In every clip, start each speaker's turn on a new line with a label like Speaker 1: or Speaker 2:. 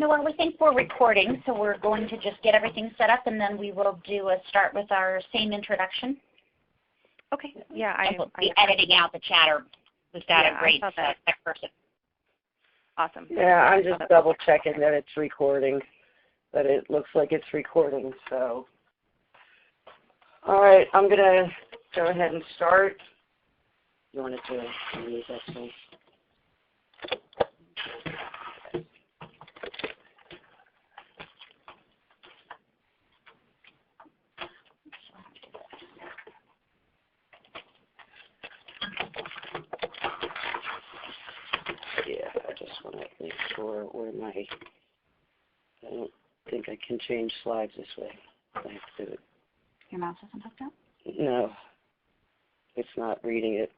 Speaker 1: No, well, we think we're recording, so we're going to just get everything set up, and then we will do a start with our same introduction.
Speaker 2: Okay. Yeah,
Speaker 1: we'll be editing out the chatter. We've got a great tech person.
Speaker 2: Awesome.
Speaker 3: Yeah, I'm just double checking that it's recording, but it looks like it's recording. So, all right, I'm gonna go ahead and start. You want to use that thing? Yeah, I just want to make sure where I don't think I can change slides this way. I have to do it.
Speaker 1: Your mouse isn't hooked up?
Speaker 3: No, it's not reading it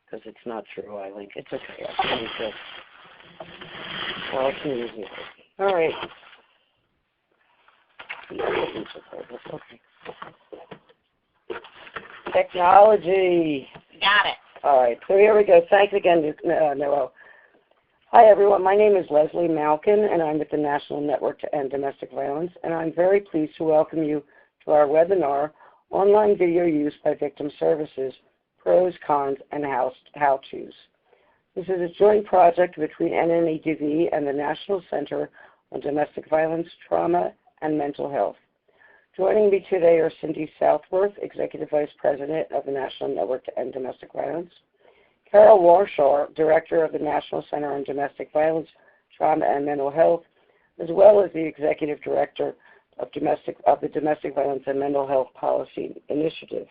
Speaker 3: because it's not through iLink. It's okay. I can use this. Well, I can use it. All right. Okay. Technology.
Speaker 1: Got it.
Speaker 3: All right, so here we go. Thanks again, Noel. Hi, everyone. My name is Leslie Malkin, and I'm with the National Network to End Domestic Violence, and I'm very pleased to welcome you to our webinar, Online Video Use by Victim Services, Pros, Cons, and How-Tos. This is a joint project between NNEDV and the National Center on Domestic Violence, Trauma, and Mental Health. Joining me today are Cindy Southworth, Executive Vice President of the National Network to End Domestic Violence, Carol Warshaw, Director of the National Center on Domestic Violence, Trauma, and Mental Health, as well as the Executive Director of the Domestic Violence and Mental Health Policy Initiative.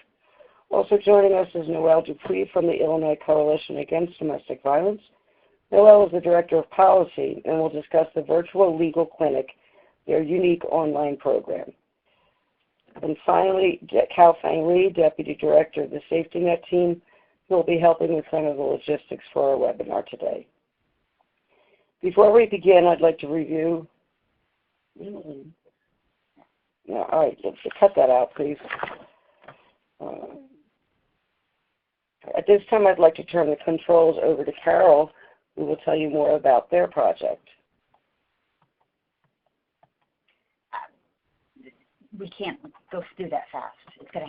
Speaker 3: Also joining us is Noelle Dupuis from the Illinois Coalition Against Domestic Violence. Noelle is the Director of Policy and will discuss the Virtual Legal Clinic, their unique online program. And finally, Cal Fang Lee, Deputy Director of the Safety Net Team, who will be helping with some of the logistics for our webinar today. Before we begin, I'd like to review. No, all right, let's cut that out, please. At this time, I'd like to turn the controls over to Carol, who will tell you more about their project.
Speaker 1: We can't go through that fast. It's gonna.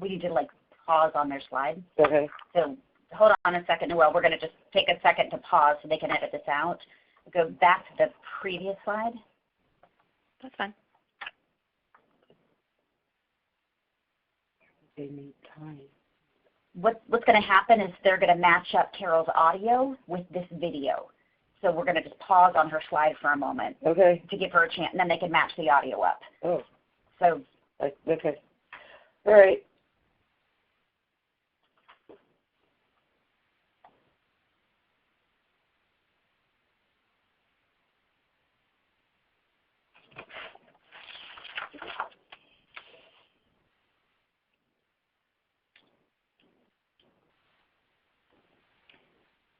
Speaker 1: We need to pause on their slide.
Speaker 3: Okay.
Speaker 1: So hold on a second, Noelle. We're gonna just take a second to pause so they can edit this out. Go back to the previous slide.
Speaker 2: That's fine.
Speaker 3: They need time.
Speaker 1: What's gonna happen is they're gonna match up Carol's audio with this video. So we're going to just pause on her slide for a moment
Speaker 3: to
Speaker 1: give her a chance, and then they can match the audio up.
Speaker 3: Oh.
Speaker 1: So.
Speaker 3: Okay. All right.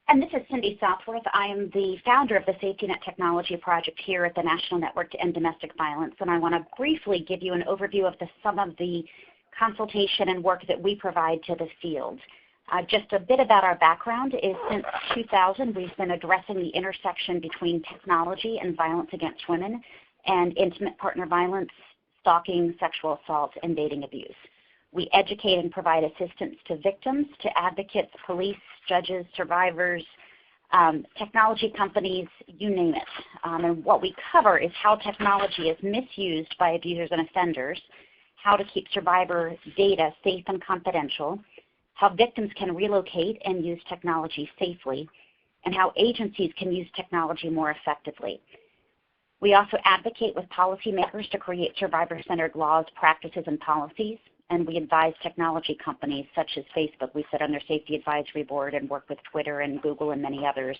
Speaker 1: And this is Cindy Southworth. I am the founder of the Safety Net Technology Project here at the National Network to End Domestic Violence, and I want to briefly give you an overview of some of the consultation and work that we provide to the field. Just a bit about our background is since 2000, we've been addressing the intersection between technology and violence against women and intimate partner violence, stalking, sexual assault, and dating abuse. We educate and provide assistance to victims, to advocates, police, judges, survivors, technology companies, you name it. And what we cover is how technology is misused by abusers and offenders, how to keep survivor data safe and confidential, how victims can relocate and use technology safely, and how agencies can use technology more effectively. We also advocate with policymakers to create survivor-centered laws, practices, and policies. And we advise technology companies such as Facebook. We sit on their safety advisory board and work with Twitter and Google and many others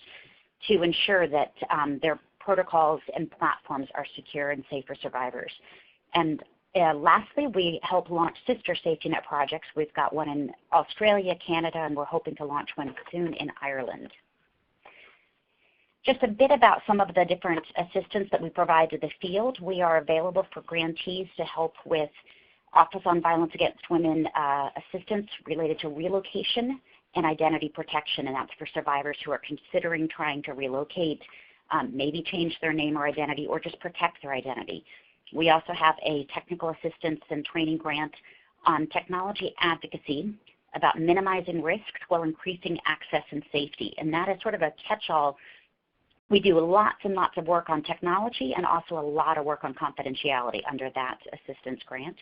Speaker 1: to ensure that their protocols and platforms are secure and safe for survivors. And lastly, we help launch sister safety net projects. We've got one in Australia, Canada, and we're hoping to launch one soon in Ireland. Just a bit about some of the different assistance that we provide to the field. We are available for grantees to help with Office on Violence Against Women assistance related to relocation and identity protection, and that's for survivors who are considering trying to relocate, maybe change their name or identity, or just protect their identity. We also have a technical assistance and training grant on technology advocacy about minimizing risks while increasing access and safety, and that is sort of a catch-all. We do lots and lots of work on technology and also a lot of work on confidentiality under that assistance grant.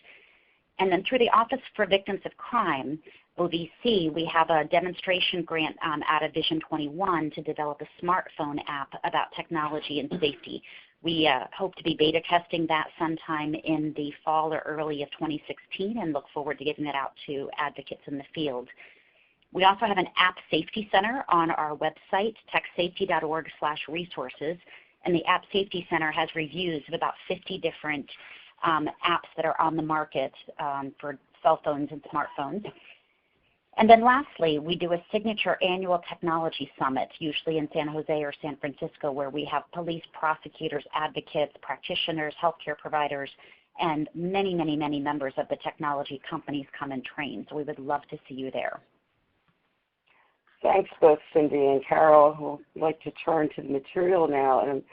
Speaker 1: And then through the Office for Victims of Crime, OVC, we have a demonstration grant out of Vision 21 to develop a smartphone app about technology and safety. We hope to be beta testing that sometime in the fall or early of 2016 and look forward to getting that out to advocates in the field. We also have an app safety center on our website, techsafety.org/resources, and the App Safety Center has reviews of about 50 different apps that are on the market for cell phones and smartphones. And then lastly, we do a signature annual technology summit, usually in San Jose or San Francisco, where we have police, prosecutors, advocates, practitioners, healthcare providers, and many, many, many members of the technology companies come and train. So we would love to see you there.
Speaker 3: Thanks both Cindy and Carol. I'd like to turn to the material now. And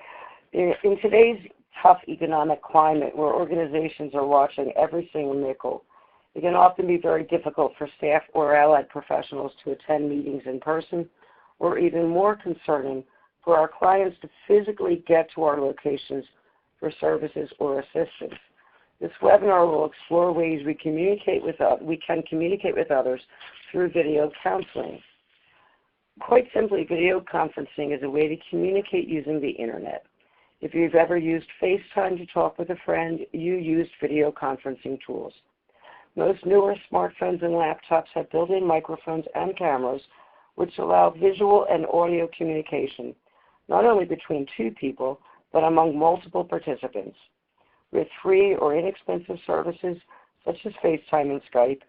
Speaker 3: in today's tough economic climate where organizations are watching every single nickel, it can often be very difficult for staff or allied professionals to attend meetings in person, or even more concerning for our clients to physically get to our locations for services or assistance. This webinar will explore ways we can communicate with others through video counseling. Quite simply, video conferencing is a way to communicate using the internet. If you've ever used FaceTime to talk with a friend, you used video conferencing tools. Most newer smartphones and laptops have built-in microphones and cameras which allow visual and audio communication, not only between two people, but among multiple participants. With free or inexpensive services such as FaceTime and Skype,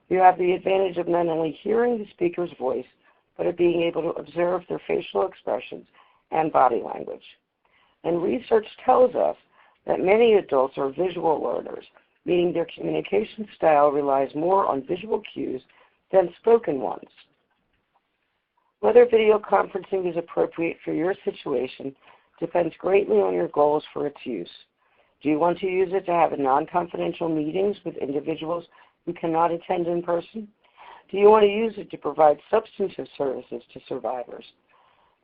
Speaker 3: you have the advantage of not only hearing the speaker's voice, but of being able to observe their facial expressions and body language. And research tells us that many adults are visual learners, meaning their communication style relies more on visual cues than spoken ones. Whether video conferencing is appropriate for your situation depends greatly on your goals for its use. Do you want to use it to have non-confidential meetings with individuals who cannot attend in person? Do you want to use it to provide substantive services to survivors?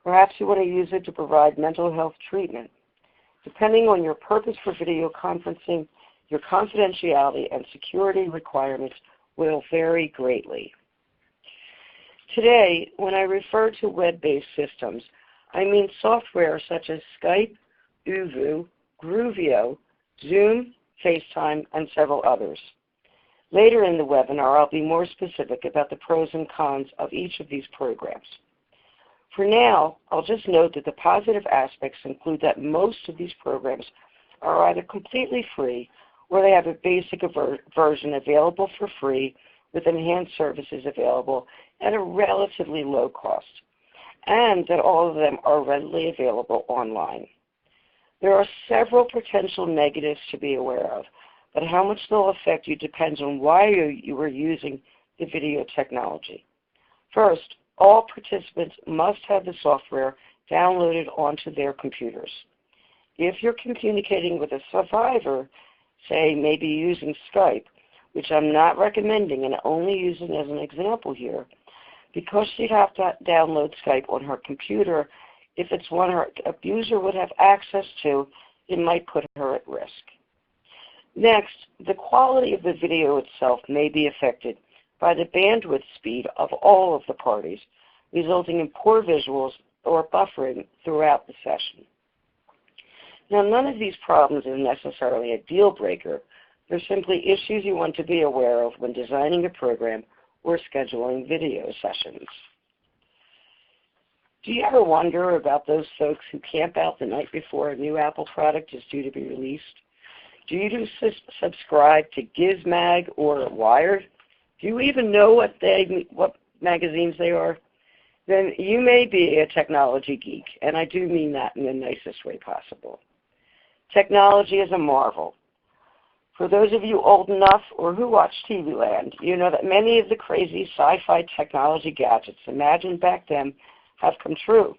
Speaker 3: Perhaps you want to use it to provide mental health treatment. Depending on your purpose for video conferencing, your confidentiality and security requirements will vary greatly. Today, when I refer to web-based systems, I mean software such as Skype, Uvu, Groovio, Zoom, FaceTime, and several others. Later in the webinar, I'll be more specific about the pros and cons of each of these programs. For now, I'll just note that the positive aspects include that most of these programs are either completely free or they have a basic version available for free with enhanced services available at a relatively low cost, and that all of them are readily available online. There are several potential negatives to be aware of, but how much they'll affect you depends on why you are using the video technology. First, all participants must have the software downloaded onto their computers. If you're communicating with a survivor, say maybe using Skype, which I'm not recommending and only using as an example here, because she'd have to download Skype on her computer, if it's one her abuser would have access to, it might put her at risk. Next, the quality of the video itself may be affected by the bandwidth speed of all of the parties, resulting in poor visuals or buffering throughout the session. Now, none of these problems is necessarily a deal breaker. They're simply issues you want to be aware of when designing a program or scheduling video sessions. Do you ever wonder about those folks who camp out the night before a new Apple product is due to be released? Do you subscribe to Gizmag or Wired? Do you even know what magazines they are? Then you may be a technology geek, and I do mean that in the nicest way possible. Technology is a marvel. For those of you old enough or who watch TV Land, you know that many of the crazy sci-fi technology gadgets imagined back then have come true.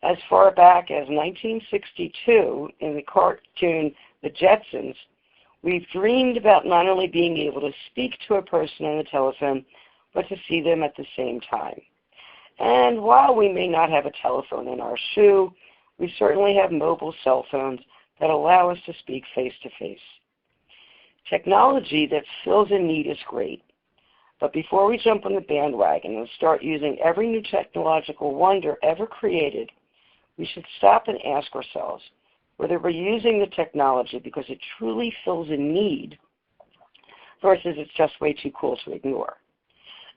Speaker 3: As far back as 1962 in the cartoon The Jetsons, we've dreamed about not only being able to speak to a person on the telephone, but to see them at the same time. And while we may not have a telephone in our shoe, we certainly have mobile cell phones that allow us to speak face-to-face. Technology that fills a need is great. But before we jump on the bandwagon and start using every new technological wonder ever created, we should stop and ask ourselves whether we're using the technology because it truly fills a need versus it's just way too cool to ignore.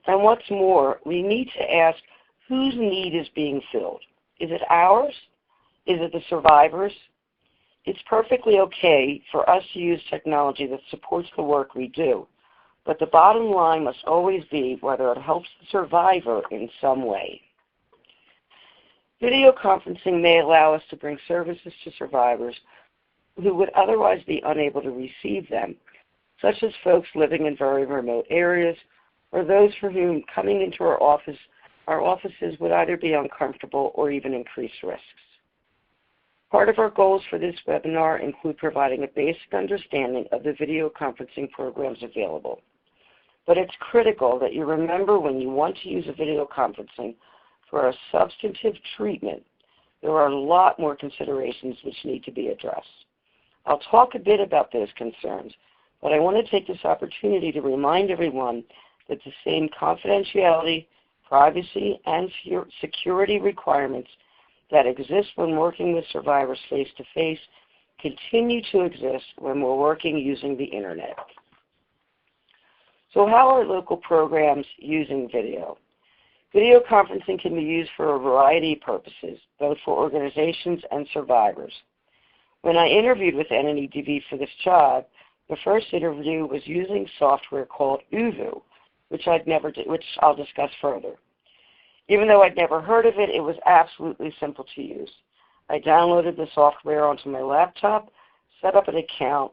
Speaker 3: And what's more, we need to ask whose need is being filled. Is it ours? Is it the survivors? It's perfectly okay for us to use technology that supports the work we do, but the bottom line must always be whether it helps the survivor in some way. Video conferencing may allow us to bring services to survivors who would otherwise be unable to receive them, such as folks living in very remote areas or those for whom coming into our offices would either be uncomfortable or even increase risks. Part of our goals for this webinar include providing a basic understanding of the video conferencing programs available. But it's critical that you remember when you want to use a video conferencing for a substantive treatment, there are a lot more considerations which need to be addressed. I'll talk a bit about those concerns, but I want to take this opportunity to remind everyone that the same confidentiality, privacy, and security requirements that exist when working with survivors face-to-face continue to exist when we're working using the Internet. So how are local programs using video? Video conferencing can be used for a variety of purposes, both for organizations and survivors. When I interviewed with NNEDV for this job, the first interview was using software called uvu, which I'll discuss further. Even though I'd never heard of it, it was absolutely simple to use. I downloaded the software onto my laptop, set up an account,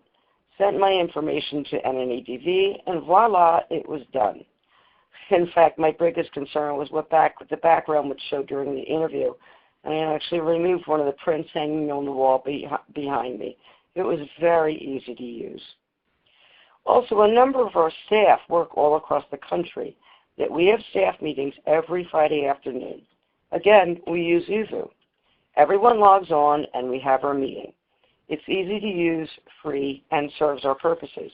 Speaker 3: sent my information to NNEDV, and voila, it was done. In fact, my biggest concern was what the background would show during the interview, and I actually removed one of the prints hanging on the wall behind me. It was very easy to use. Also, a number of our staff work all across the country. That we have staff meetings every Friday afternoon. Again, we use uvu. Everyone logs on and we have our meeting. It's easy to use, free, and serves our purposes.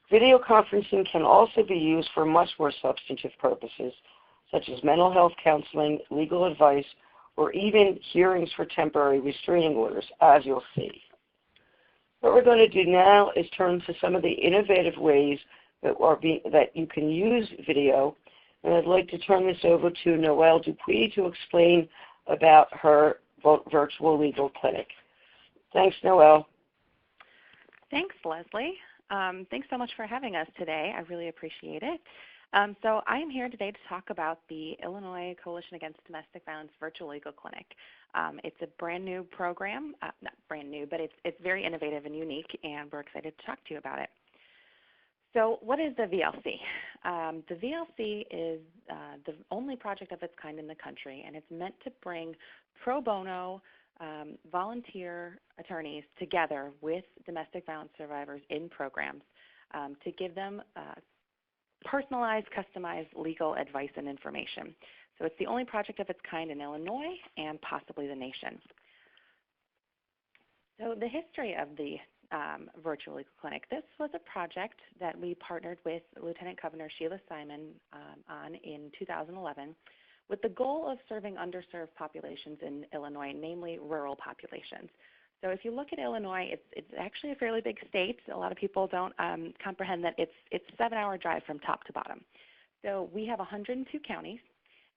Speaker 3: Video conferencing can also be used for much more substantive purposes, such as mental health counseling, legal advice, or even hearings for temporary restraining orders, as you'll see. What we're going to do now is turn to some of the innovative ways that you can use video, and I'd like to turn this over to Noelle Dupuis to explain about her virtual legal clinic. Thanks, Noelle.
Speaker 2: Thanks, Leslie. Thanks so much for having us today. I really appreciate it. So I am here today to talk about the Illinois Coalition Against Domestic Violence Virtual Legal Clinic. It's a brand new program, not brand new, but it's very innovative and unique, and we're excited to talk to you about it. So what is the VLC? The VLC is the only project of its kind in the country, and it's meant to bring pro bono volunteer attorneys together with domestic violence survivors in programs to give them personalized, customized legal advice and information. So it's the only project of its kind in Illinois and possibly the nation. So the history of the virtual legal clinic. This was a project that we partnered with Lieutenant Governor Sheila Simon on in 2011 with the goal of serving underserved populations in Illinois, namely rural populations. So if you look at Illinois, it's actually a fairly big state. A lot of people don't comprehend that it's a 7-hour drive from top to bottom. So we have 102 counties,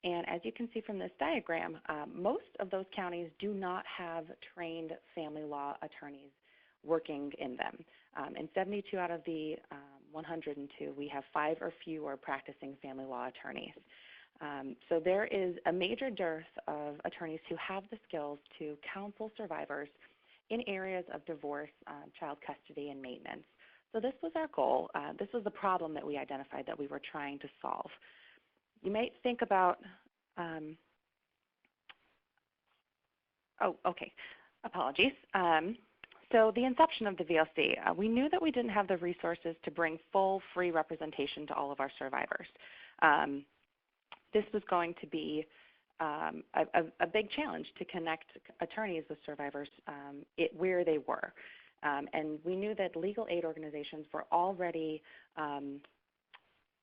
Speaker 2: and as you can see from this diagram, most of those counties do not have trained family law attorneys working in them. In 72 out of the 102, we have 5 or fewer practicing family law attorneys. So there is a major dearth of attorneys who have the skills to counsel survivors in areas of divorce, child custody, and maintenance. So this was our goal. This was the problem that we identified that we were trying to solve. You might think about, apologies. So the inception of the VLC, we knew that we didn't have the resources to bring full, free representation to all of our survivors. This was going to be a big challenge to connect attorneys with survivors where they were. And we knew that legal aid organizations were already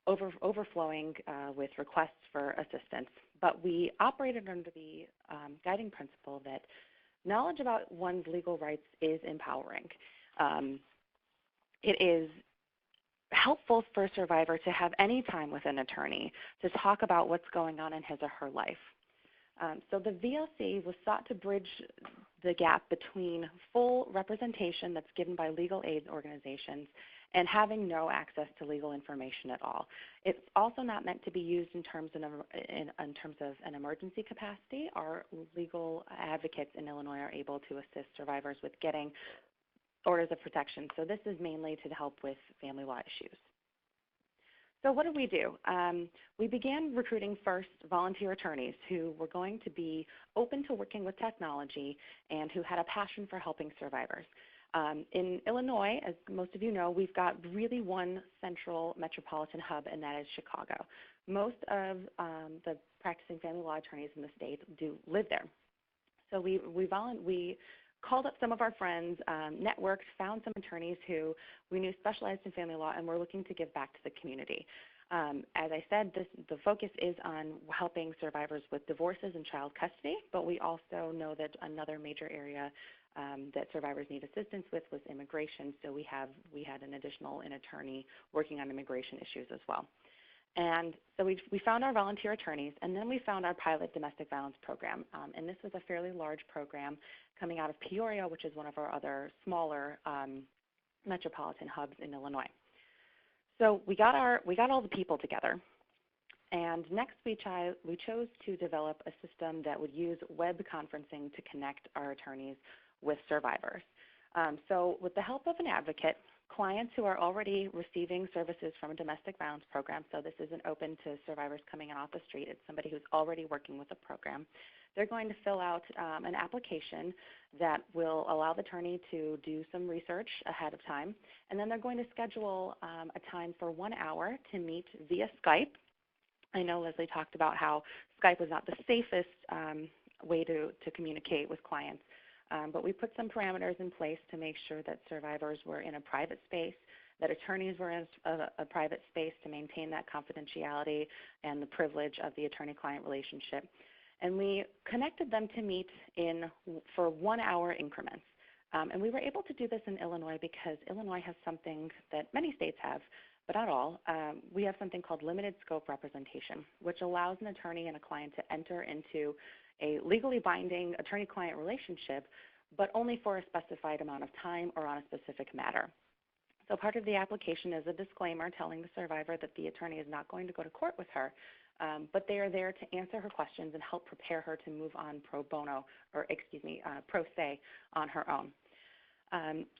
Speaker 2: overflowing with requests for assistance. But we operated under the guiding principle that knowledge about one's legal rights is empowering. It is helpful for a survivor to have any time with an attorney to talk about what's going on in his or her life. So the VLC was sought to bridge the gap between full representation that's given by legal aid organizations and having no access to legal information at all. It's also not meant to be used in terms of an emergency capacity. Our legal advocates in Illinois are able to assist survivors with getting orders of protection. So this is mainly to help with family law issues. So what did we do? We began recruiting first volunteer attorneys who were going to be open to working with technology and who had a passion for helping survivors. In Illinois, as most of you know, we've got really one central metropolitan hub, and that is Chicago. Most of the practicing family law attorneys in the state do live there. So we called up some of our friends, networked, found some attorneys who we knew specialized in family law and were looking to give back to the community. As I said, the focus is on helping survivors with divorces and child custody, but we also know that another major area that survivors need assistance with was immigration, so we had an additional attorney working on immigration issues as well. And so we found our volunteer attorneys, and then we found our pilot domestic violence program. And this was a fairly large program coming out of Peoria, which is one of our other smaller metropolitan hubs in Illinois. So we got all the people together. And next we chose to develop a system that would use web conferencing to connect our attorneys with survivors. So with the help of an advocate, clients who are already receiving services from a domestic violence program, so this isn't open to survivors coming in off the street, it's somebody who's already working with a program, they're going to fill out an application that will allow the attorney to do some research ahead of time, and then they're going to schedule a time for 1 hour to meet via Skype. I know Leslie talked about how Skype was not the safest way to communicate with clients. But we put some parameters in place to make sure that survivors were in a private space, that attorneys were in a private space to maintain that confidentiality and the privilege of the attorney-client relationship. And we connected them to meet for 1 hour increments. And we were able to do this in Illinois because Illinois has something that many states have, but not all. We have something called limited scope representation, which allows an attorney and a client to enter into a legally binding attorney-client relationship, but only for a specified amount of time or on a specific matter. So part of the application is a disclaimer telling the survivor that the attorney is not going to go to court with her, but they are there to answer her questions and help prepare her to move on pro se on her own.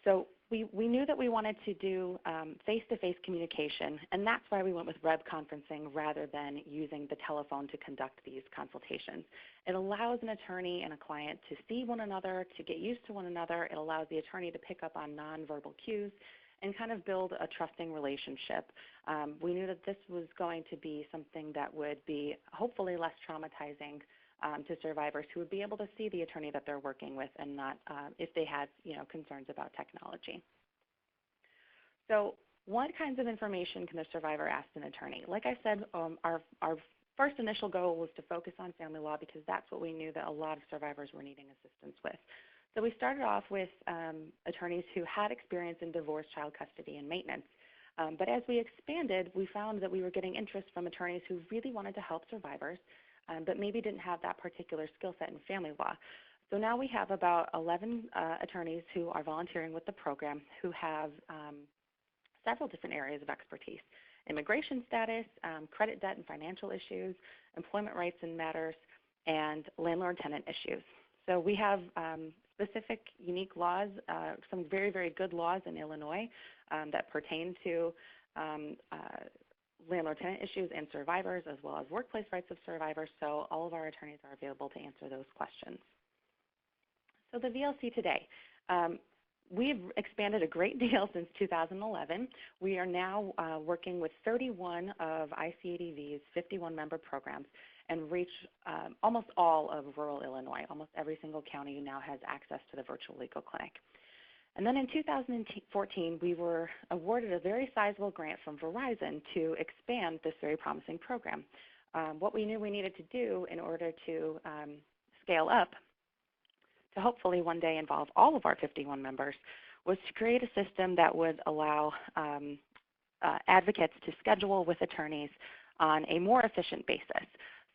Speaker 2: So we knew that we wanted to do face-to-face communication, and that's why we went with web conferencing rather than using the telephone to conduct these consultations. It allows an attorney and a client to see one another, to get used to one another. It allows the attorney to pick up on nonverbal cues and kind of build a trusting relationship. We knew that this was going to be something that would be hopefully less traumatizing to survivors who would be able to see the attorney that they're working with and not if they had concerns about technology. So what kinds of information can the survivor ask an attorney? Like I said, our first initial goal was to focus on family law because that's what we knew that a lot of survivors were needing assistance with. So we started off with attorneys who had experience in divorce, child custody, and maintenance. But as we expanded, we found that we were getting interest from attorneys who really wanted to help survivors, but maybe didn't have that particular skill set in family law. So now we have about 11 attorneys who are volunteering with the program who have several different areas of expertise: immigration status, credit, debt, and financial issues, employment rights and matters, and landlord-tenant issues. So we have specific, unique laws, some very, very good laws in Illinois that pertain to landlord-tenant issues and survivors, as well as workplace rights of survivors. So all of our attorneys are available to answer those questions. So the VLC today. We've expanded a great deal since 2011. We are now working with 31 of ICADV's 51 member programs and reach almost all of rural Illinois. Almost every single county now has access to the virtual legal clinic. And then in 2014, we were awarded a very sizable grant from Verizon to expand this very promising program. What we knew we needed to do in order to scale up to hopefully one day involve all of our 51 members was to create a system that would allow advocates to schedule with attorneys on a more efficient basis.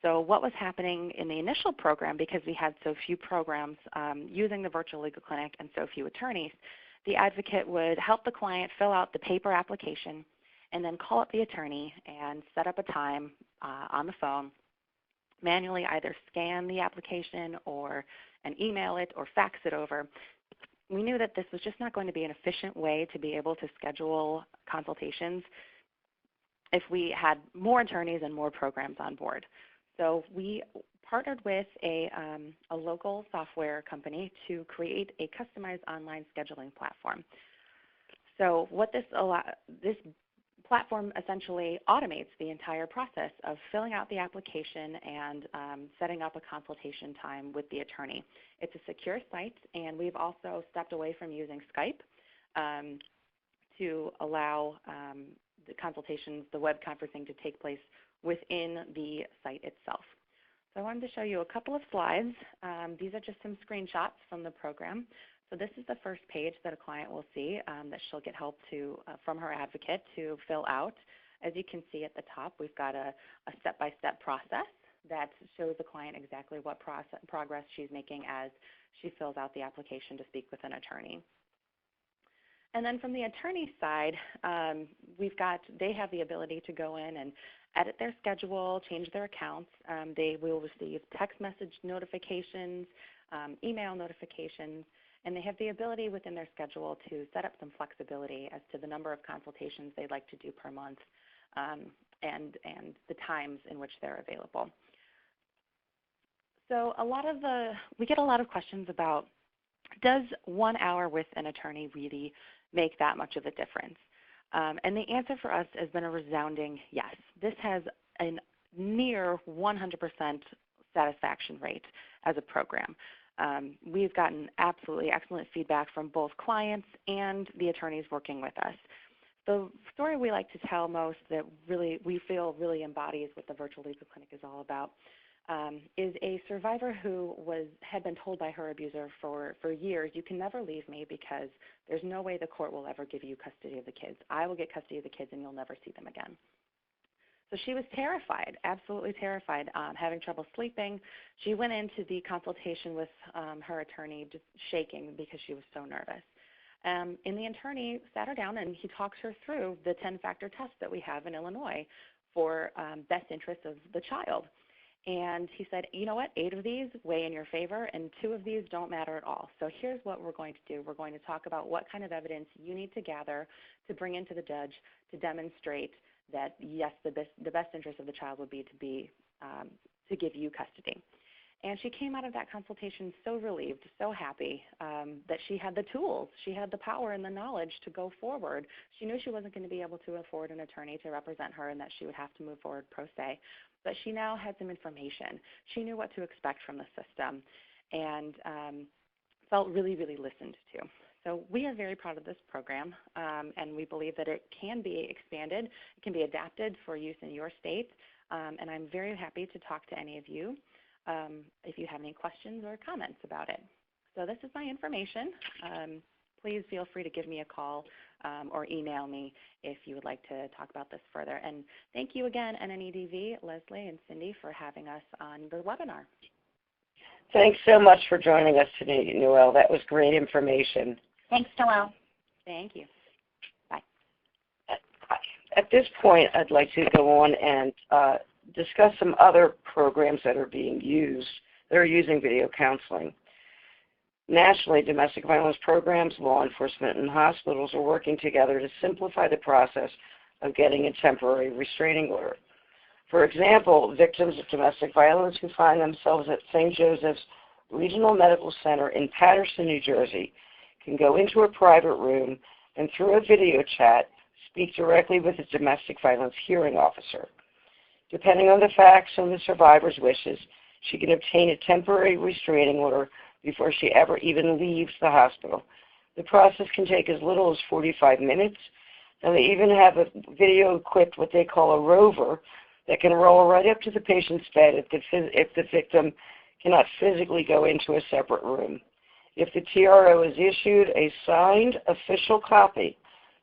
Speaker 2: So what was happening in the initial program, because we had so few programs using the virtual legal clinic and so few attorneys, the advocate would help the client fill out the paper application and then call up the attorney and set up a time on the phone, manually either scan the application and email it or fax it over. We knew that this was just not going to be an efficient way to be able to schedule consultations if we had more attorneys and more programs on board. So we partnered with a local software company to create a customized online scheduling platform. So what this platform essentially automates the entire process of filling out the application and setting up a consultation time with the attorney. It's a secure site, and we've also stepped away from using Skype to allow the consultations, the web conferencing to take place within the site itself. So I wanted to show you a couple of slides. These are just some screenshots from the program. So this is the first page that a client will see that she'll get help from her advocate to fill out. As you can see at the top, we've got a step-by-step process that shows the client exactly what progress she's making as she fills out the application to speak with an attorney. And then from the attorney side, they have the ability to go in and edit their schedule, change their accounts. They will receive text message notifications, email notifications, and they have the ability within their schedule to set up some flexibility as to the number of consultations they'd like to do per month and the times in which they're available. So we get a lot of questions about, does 1 hour with an attorney really make that much of a difference? And the answer for us has been a resounding yes. This has a near 100% satisfaction rate as a program. We've gotten absolutely excellent feedback from both clients and the attorneys working with us. The story we like to tell most that we feel really embodies what the virtual legal clinic is all about is a survivor who had been told by her abuser for years, you can never leave me because there's no way the court will ever give you custody of the kids. I will get custody of the kids and you'll never see them again. So she was terrified, absolutely terrified, having trouble sleeping. She went into the consultation with her attorney just shaking because she was so nervous. And the attorney sat her down and he talks her through the 10-factor test that we have in Illinois for best interest of the child. And he said, you know what, 8 of these weigh in your favor and 2 of these don't matter at all. So here's what we're going to do. We're going to talk about what kind of evidence you need to gather to bring into the judge to demonstrate that, yes, the best interest of the child would be to give you custody. And she came out of that consultation so relieved, so happy that she had the tools, she had the power and the knowledge to go forward. She knew she wasn't going to be able to afford an attorney to represent her and that she would have to move forward pro se. But she now had some information. She knew what to expect from the system and felt really, really listened to. So we are very proud of this program, and we believe that it can be expanded. It can be adapted for use in your state, and I'm very happy to talk to any of you if you have any questions or comments about it. So this is my information. Please feel free to give me a call or email me if you would like to talk about this further. And thank you again, NNEDV, Leslie, and Cindy, for having us on the webinar.
Speaker 3: Thanks so much for joining us today, Noelle. That was great information.
Speaker 1: Thanks, Noelle.
Speaker 2: Thank you. Bye.
Speaker 3: At this point, I'd like to go on and discuss some other programs that are being used, that are using video counseling. Nationally, domestic violence programs, law enforcement, and hospitals are working together to simplify the process of getting a temporary restraining order. For example, victims of domestic violence who find themselves at St. Joseph's Regional Medical Center in Paterson, New Jersey, can go into a private room and through a video chat speak directly with a domestic violence hearing officer. Depending on the facts and the survivor's wishes, she can obtain a temporary restraining order before she ever even leaves the hospital. The process can take as little as 45 minutes, and they even have a video equipped what they call a rover that can roll right up to the patient's bed if the victim cannot physically go into a separate room. If the TRO is issued, a signed official copy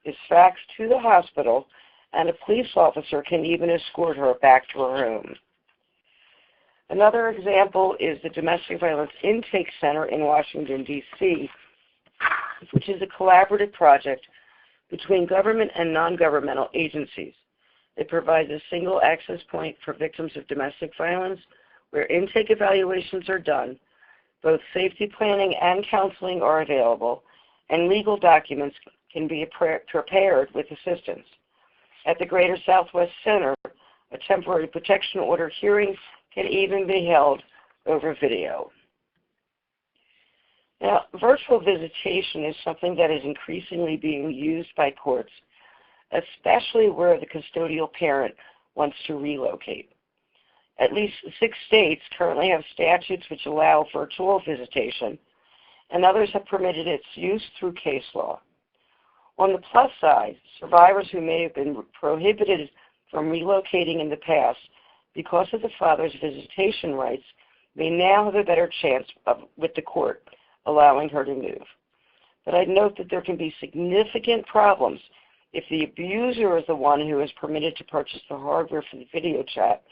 Speaker 3: is faxed to the hospital, and a police officer can even escort her back to her home. Another example is the Domestic Violence Intake Center in Washington, D.C., which is a collaborative project between government and non-governmental agencies. It provides a single access point for victims of domestic violence where intake evaluations are done, both safety planning and counseling are available, and legal documents can be prepared with assistance. At the Greater Southwest Center, a temporary protection order hearing can even be held over video. Now, virtual visitation is something that is increasingly being used by courts, especially where the custodial parent wants to relocate. At least 6 states currently have statutes which allow virtual visitation, and others have permitted its use through case law. On the plus side, survivors who may have been prohibited from relocating in the past because of the father's visitation rights may now have a better chance with the court allowing her to move. But I'd note that there can be significant problems if the abuser is the one who is permitted to purchase the hardware for the video chat,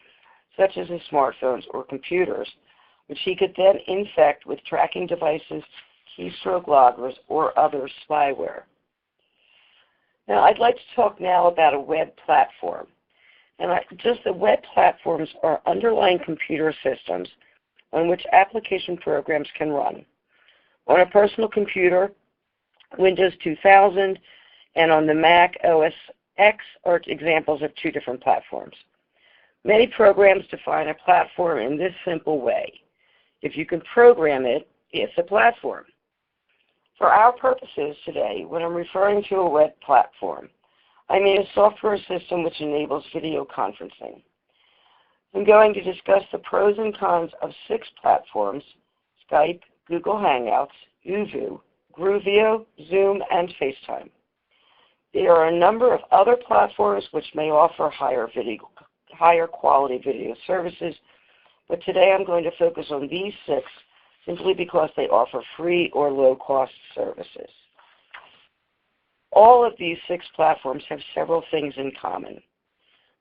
Speaker 3: such as the smartphones or computers, which he could then infect with tracking devices, keystroke loggers, or other spyware. Now, I'd like to talk now about a web platform. And the web platforms are underlying computer systems on which application programs can run. On a personal computer, Windows 2000, and on the Mac OS X are examples of 2 different platforms. Many programs define a platform in this simple way. If you can program it, it's a platform. For our purposes today, when I'm referring to a web platform, I mean a software system which enables video conferencing. I'm going to discuss the pros and cons of 6 platforms: Skype, Google Hangouts, Uvu, Groovio, Zoom, and FaceTime. There are a number of other platforms which may offer higher quality video services, but today I'm going to focus on these 6 simply because they offer free or low-cost services. All of these 6 platforms have several things in common.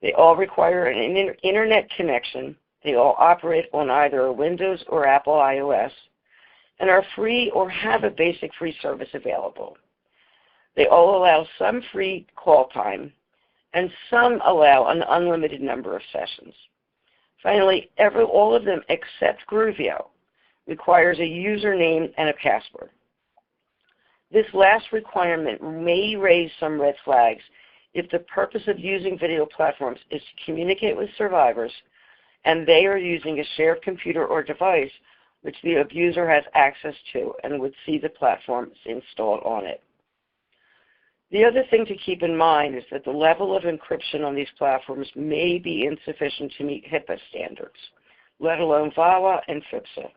Speaker 3: They all require an internet connection. They all operate on either a Windows or Apple iOS and are free or have a basic free service available. They all allow some free call time, and some allow an unlimited number of sessions. Finally, all of them except Groovio requires a username and a password. This last requirement may raise some red flags if the purpose of using video platforms is to communicate with survivors and they are using a shared computer or device which the abuser has access to and would see the platforms installed on it. The other thing to keep in mind is that the level of encryption on these platforms may be insufficient to meet HIPAA standards, let alone VAWA and FIPSA.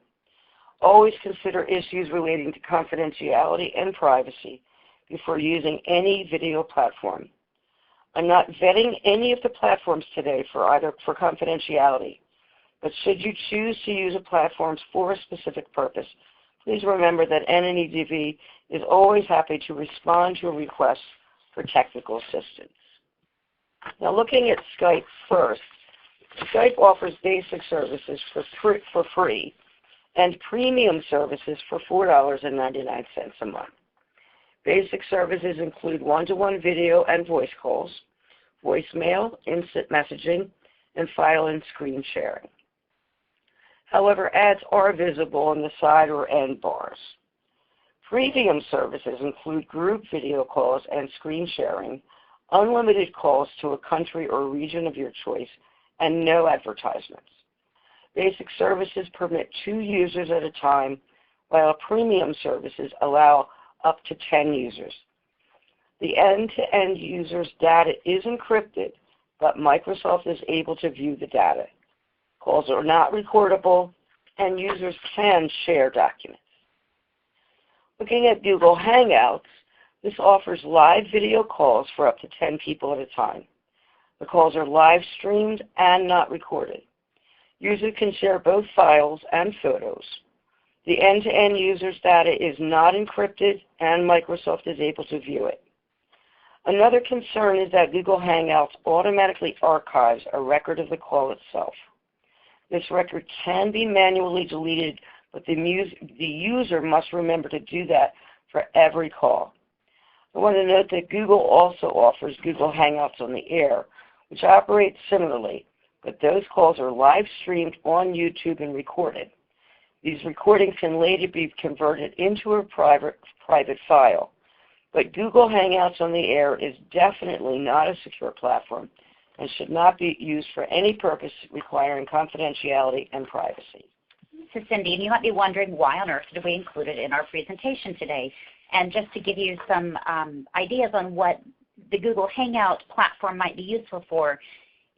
Speaker 3: Always consider issues relating to confidentiality and privacy before using any video platform. I'm not vetting any of the platforms today for confidentiality, but should you choose to use a platform for a specific purpose, please remember that NNEDV is always happy to respond to a request for technical assistance. Now, looking at Skype first, Skype offers basic services for free and premium services for $4.99 a month. Basic services include one-to-one video and voice calls, voicemail, instant messaging, and file and screen sharing. However, ads are visible on the side or end bars. Premium services include group video calls and screen sharing, unlimited calls to a country or region of your choice, and no advertisements. Basic services permit 2 users at a time, while premium services allow up to 10 users. The end-to-end user's data is encrypted, but Microsoft is able to view the data. Calls are not recordable, and users can share documents. Looking at Google Hangouts, this offers live video calls for up to 10 people at a time. The calls are live streamed and not recorded. Users can share both files and photos. The end-to-end user's data is not encrypted, and Microsoft is able to view it. Another concern is that Google Hangouts automatically archives a record of the call itself. This record can be manually deleted, but the user must remember to do that for every call. I want to note that Google also offers Google Hangouts on the Air, which operates similarly, but those calls are live streamed on YouTube and recorded. These recordings can later be converted into a private file. But Google Hangouts on the Air is definitely not a secure platform and should not be used for any purpose requiring confidentiality and privacy.
Speaker 1: So Cindy, and you might be wondering why on earth did we include it in our presentation today? And just to give you some ideas on what the Google Hangout platform might be useful for,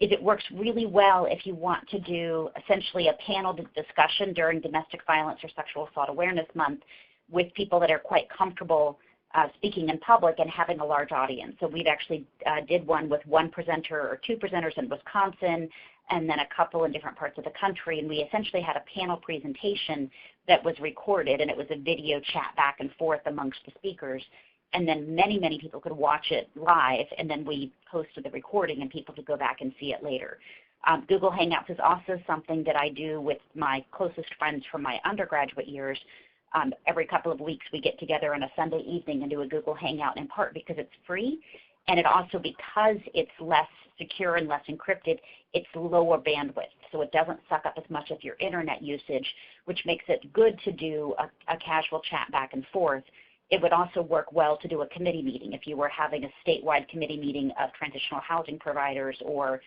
Speaker 1: is it works really well if you want to do essentially a panel discussion during Domestic Violence or Sexual Assault Awareness Month with people that are quite comfortable speaking in public and having a large audience. So we've actually did one with 1 presenter or 2 presenters in Wisconsin and then a couple in different parts of the country, and we essentially had a panel presentation that was recorded, and it was a video chat back and forth amongst the speakers. And then many, many people could watch it live, and then we posted the recording and people could go back and see it later. Google Hangouts is also something that I do with my closest friends from my undergraduate years. Every couple of weeks we get together on a Sunday evening and do a Google Hangout, in part because it's free, and it also, because it's less secure and less encrypted, it's lower bandwidth, so it doesn't suck up as much of your internet usage, which makes it good to do a casual chat back and forth. It would also work well to do a committee meeting if you were having a statewide committee meeting of transitional housing providers or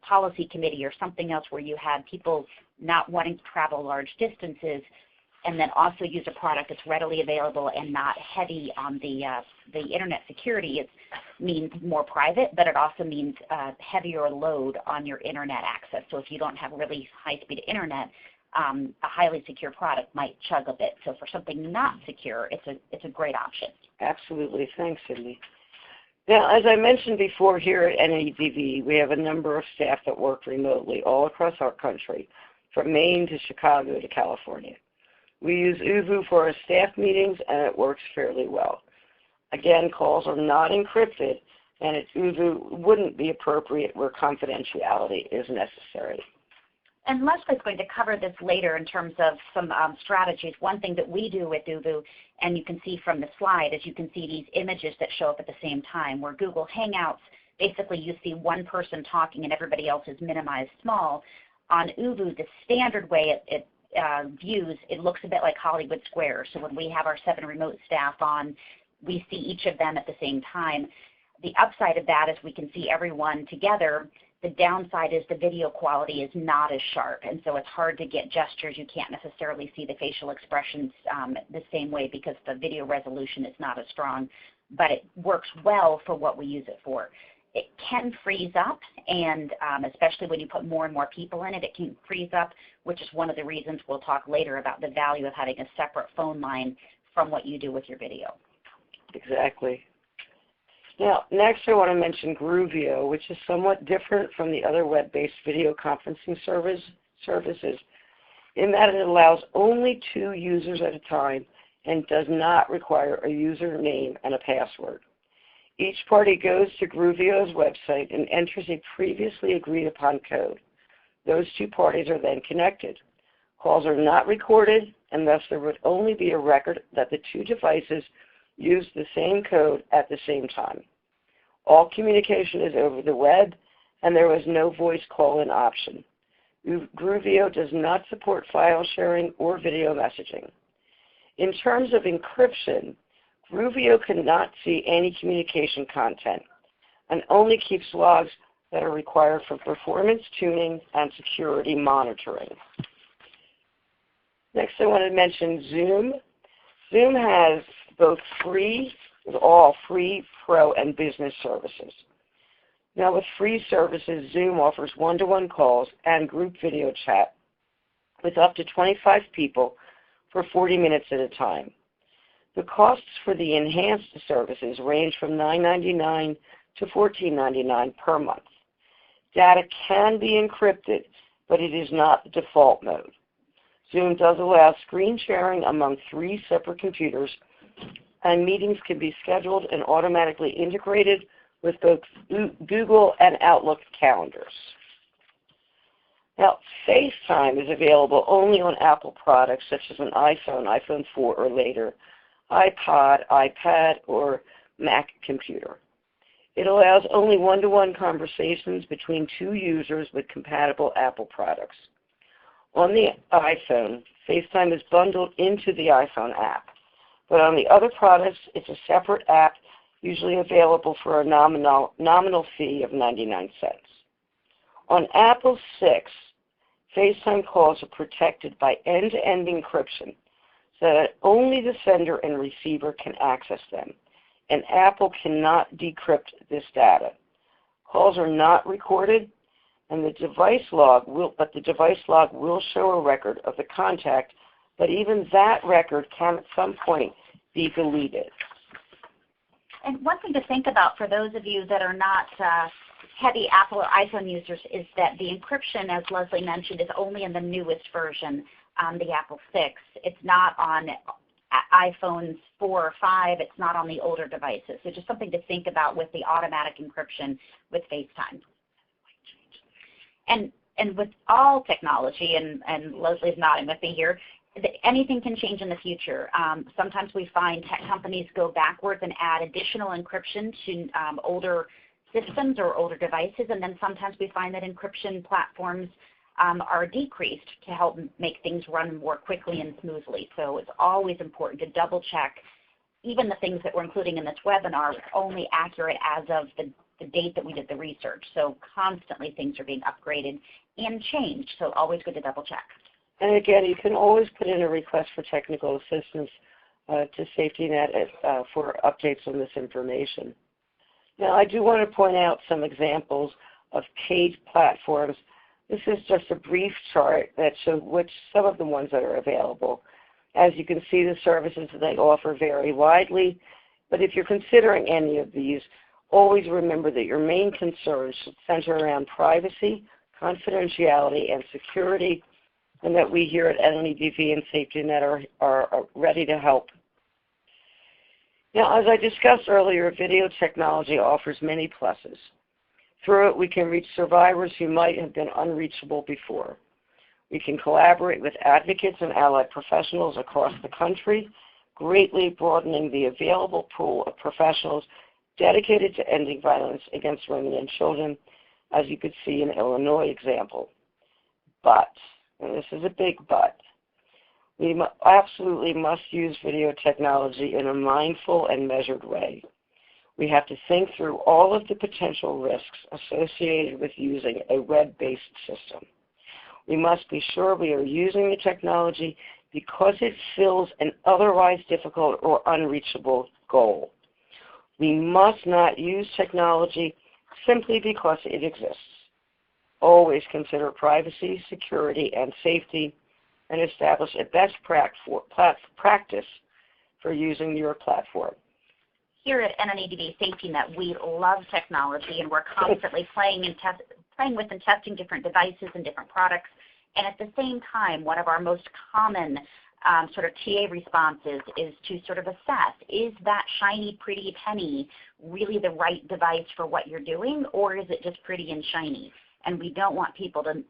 Speaker 1: policy committee or something else where you had people not wanting to travel large distances, and then also use a product that's readily available and not heavy on the internet security. It means more private, but it also means heavier load on your internet access. So if you don't have really high-speed internet, a highly secure product might chug a bit. So for something not secure, it's a great option.
Speaker 3: Absolutely. Thanks, Cindy. Now, as I mentioned before, here at NNEDV, we have a number of staff that work remotely all across our country, from Maine to Chicago to California. We use uvu for our staff meetings, and it works fairly well. Again, calls are not encrypted, and uvu wouldn't be appropriate where confidentiality is necessary.
Speaker 1: And Leslie's going to cover this later in terms of some strategies. One thing that we do with uvu, and you can see from the slide, is you can see these images that show up at the same time, where Google Hangouts, basically you see one person talking and everybody else is minimized small. On uvu, the standard way it views, it looks a bit like Hollywood Squares. So when we have our 7 remote staff on, we see each of them at the same time. The upside of that is we can see everyone together. The downside is the video quality is not as sharp, and so it's hard to get gestures. You can't necessarily see the facial expressions the same way because the video resolution is not as strong, but it works well for what we use it for. It can freeze up, and especially when you put more and more people in it, it can freeze up, which is one of the reasons we'll talk later about the value of having a separate phone line from what you do with your video.
Speaker 3: Exactly. Now, next I want to mention Groovio, which is somewhat different from the other web-based video conferencing services in that it allows only 2 users at a time and does not require a username and a password. Each party goes to Groovio's website and enters a previously agreed upon code. Those 2 parties are then connected. Calls are not recorded, and thus there would only be a record that the 2 devices used the same code at the same time. All communication is over the web, and there was no voice call-in option. Groovio does not support file sharing or video messaging. In terms of encryption, Gruvio cannot see any communication content and only keeps logs that are required for performance tuning and security monitoring. Next, I want to mention Zoom. Zoom has both all free, pro, and business services. Now, with free services, Zoom offers one-to-one calls and group video chat with up to 25 people for 40 minutes at a time. The costs for the enhanced services range from $9.99 to $14.99 per month. Data can be encrypted, but it is not the default mode. Zoom does allow screen sharing among 3 separate computers, and meetings can be scheduled and automatically integrated with both Google and Outlook calendars. Now, FaceTime is available only on Apple products such as an iPhone, iPhone 4 or later, iPod, iPad, or Mac computer. It allows only one-to-one conversations between 2 users with compatible Apple products. On the iPhone, FaceTime is bundled into the iPhone app, but on the other products, it's a separate app usually available for a nominal fee of 99 cents. On Apple 6, FaceTime calls are protected by end-to-end encryption so that only the sender and receiver can access them, and Apple cannot decrypt this data. Calls are not recorded, and the device log will show a record of the contact, but even that record can at some point be deleted.
Speaker 1: And one thing to think about for those of you that are not heavy Apple or iPhone users is that the encryption, as Leslie mentioned, is only in the newest version, the Apple 6. It's not on iPhones 4 or 5. It's not on the older devices. So just something to think about with the automatic encryption with FaceTime. And with all technology, and Leslie's nodding with me here, anything can change in the future. Sometimes we find tech companies go backwards and add additional encryption to older systems or older devices, and then sometimes we find that encryption platforms are decreased to help make things run more quickly and smoothly. So it's always important to double check even the things that we're including in this webinar are only accurate as of the date that we did the research. So constantly things are being upgraded and changed, so always good to double check.
Speaker 3: And again, you can always put in a request for technical assistance to SafetyNet for updates on this information. Now, I do want to point out some examples of paid platforms. This is just a brief chart that shows some of the ones that are available. As you can see, the services that they offer vary widely, but if you're considering any of these, always remember that your main concerns should center around privacy, confidentiality, and security, and that we here at NNEDV and SafetyNet are ready to help. Now, as I discussed earlier, video technology offers many pluses. Through it, we can reach survivors who might have been unreachable before. We can collaborate with advocates and allied professionals across the country, greatly broadening the available pool of professionals dedicated to ending violence against women and children, as you could see in Illinois example. But, and this is a big but, we absolutely must use video technology in a mindful and measured way. We have to think through all of the potential risks associated with using a web-based system. We must be sure we are using the technology because it fills an otherwise difficult or unreachable goal. We must not use technology simply because it exists. Always consider privacy, security, and safety, and establish a best practice for using your platform.
Speaker 1: Here at NNEDV SafetyNet, we love technology, and we're constantly playing with and testing different devices and different products. And at the same time, one of our most common sort of TA responses is to sort of assess, is that shiny, pretty penny really the right device for what you're doing, or is it just pretty and shiny? And we don't want people to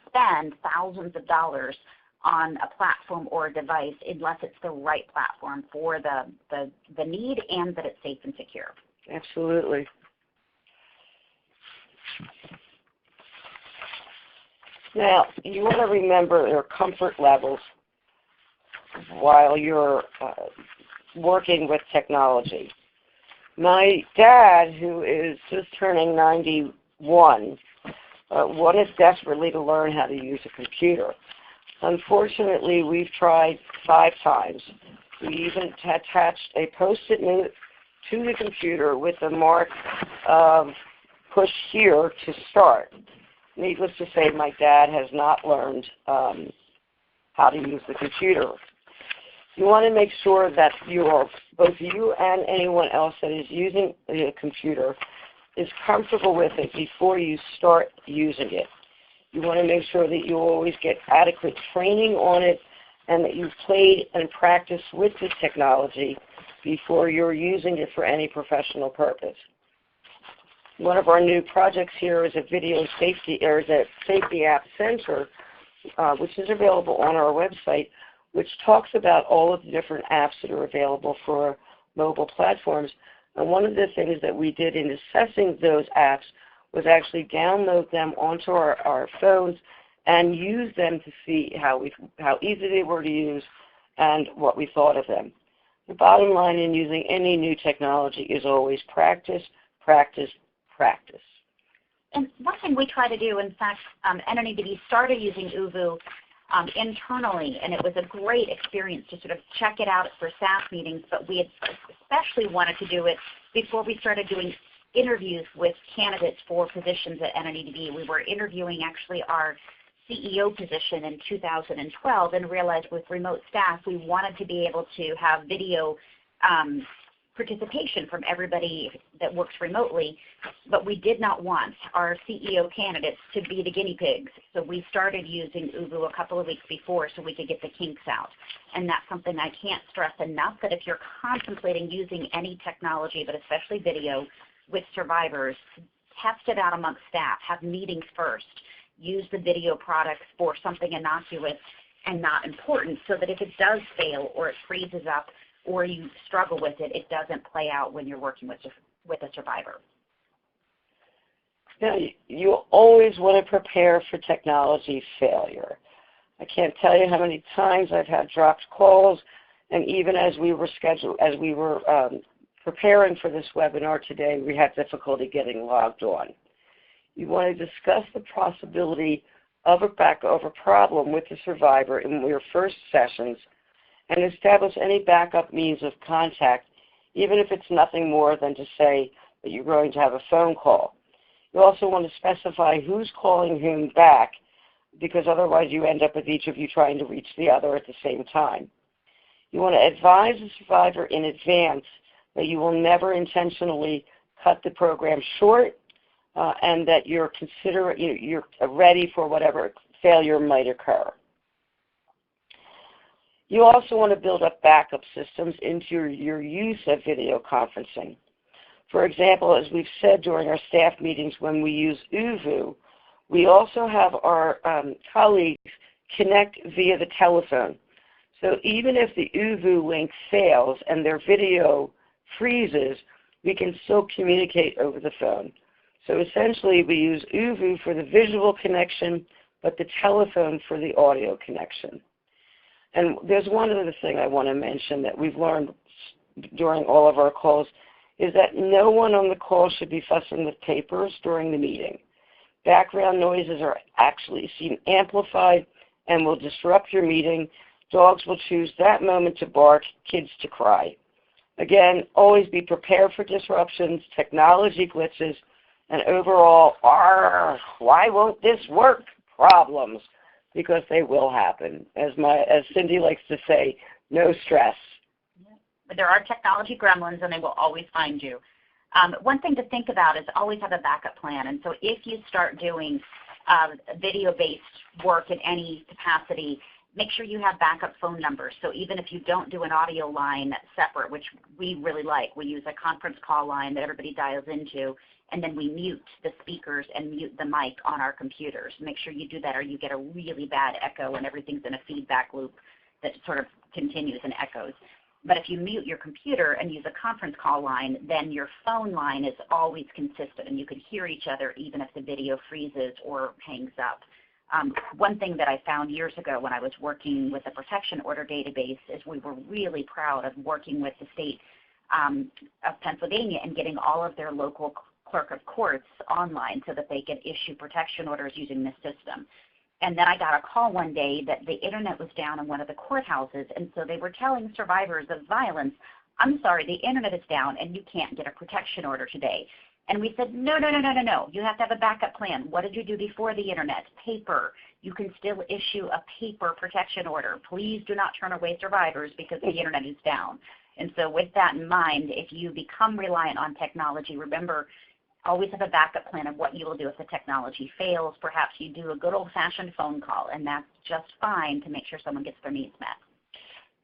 Speaker 1: spend thousands of dollars on a platform or a device unless it's the right platform for the need and that it's safe and secure.
Speaker 3: Absolutely. Now, you want to remember their comfort levels while you're working with technology. My dad, who is just turning 91, wanted desperately to learn how to use a computer. Unfortunately, we've tried 5 times. We even attached a Post-it note to the computer with the mark push here to start. Needless to say, my dad has not learned how to use the computer. You want to make sure that both you and anyone else that is using the computer is comfortable with it before you start using it. You want to make sure that you always get adequate training on it and that you've played and practiced with this technology before you're using it for any professional purpose. One of our new projects here is a video safety, or is a safety app center, which is available on our website, which talks about all of the different apps that are available for mobile platforms. And one of the things that we did in assessing those apps was actually download them onto our phones and use them to see how easy they were to use and what we thought of them. The bottom line in using any new technology is always practice, practice, practice.
Speaker 1: And one thing we try to do, in fact, NNEDV started using uvu internally, and it was a great experience to sort of check it out for staff meetings, but we had especially wanted to do it before we started doing interviews with candidates for positions at NNEDV. We were interviewing actually our CEO position in 2012 and realized with remote staff we wanted to be able to have video participation from everybody that works remotely, but we did not want our CEO candidates to be the guinea pigs. So we started using uvu a couple of weeks before so we could get the kinks out. And that's something I can't stress enough, that if you're contemplating using any technology, but especially video, with survivors, test it out amongst staff, have meetings first, use the video products for something innocuous and not important so that if it does fail or it freezes up or you struggle with it, it doesn't play out when you're working with a survivor.
Speaker 3: Now, you always want to prepare for technology failure. I can't tell you how many times I've had dropped calls, and even as we were preparing for this webinar today, we had difficulty getting logged on. You want to discuss the possibility of a problem with the survivor in your first sessions and establish any backup means of contact, even if it's nothing more than to say that you're going to have a phone call. You also want to specify who's calling whom back, because otherwise you end up with each of you trying to reach the other at the same time. You want to advise the survivor in advance that you will never intentionally cut the program short and that you're ready for whatever failure might occur. You also want to build up backup systems into your use of video conferencing. For example, as we've said during our staff meetings when we use uvu, we also have our colleagues connect via the telephone. So even if the uvu link fails and their video freezes, we can still communicate over the phone. So essentially we use uvu for the visual connection, but the telephone for the audio connection. And there's one other thing I want to mention that we've learned during all of our calls, is that no one on the call should be fussing with papers during the meeting. Background noises are actually seen amplified and will disrupt your meeting. Dogs will choose that moment to bark, kids to cry. Again, always be prepared for disruptions, technology glitches, and overall, why won't this work problems, because they will happen. As Cindy likes to say, no stress.
Speaker 1: But there are technology gremlins, and they will always find you. One thing to think about is always have a backup plan. And so if you start doing video-based work in any capacity, make sure you have backup phone numbers. So even if you don't do an audio line separate, which we really like, we use a conference call line that everybody dials into, and then we mute the speakers and mute the mic on our computers. Make sure you do that or you get a really bad echo and everything's in a feedback loop that sort of continues and echoes. But if you mute your computer and use a conference call line, then your phone line is always consistent and you can hear each other even if the video freezes or hangs up. One thing that I found years ago when I was working with the protection order database is we were really proud of working with the state of Pennsylvania and getting all of their local clerk of courts online so that they could issue protection orders using this system. And then I got a call one day that the internet was down in one of the courthouses, and so they were telling survivors of violence, I'm sorry, the internet is down and you can't get a protection order today. And we said, no, no, no, no, no, no. You have to have a backup plan. What did you do before the internet? Paper. You can still issue a paper protection order. Please do not turn away survivors because the internet is down. And so with that in mind, if you become reliant on technology, remember, always have a backup plan of what you will do if the technology fails. Perhaps you do a good old-fashioned phone call, and that's just fine to make sure someone gets their needs met.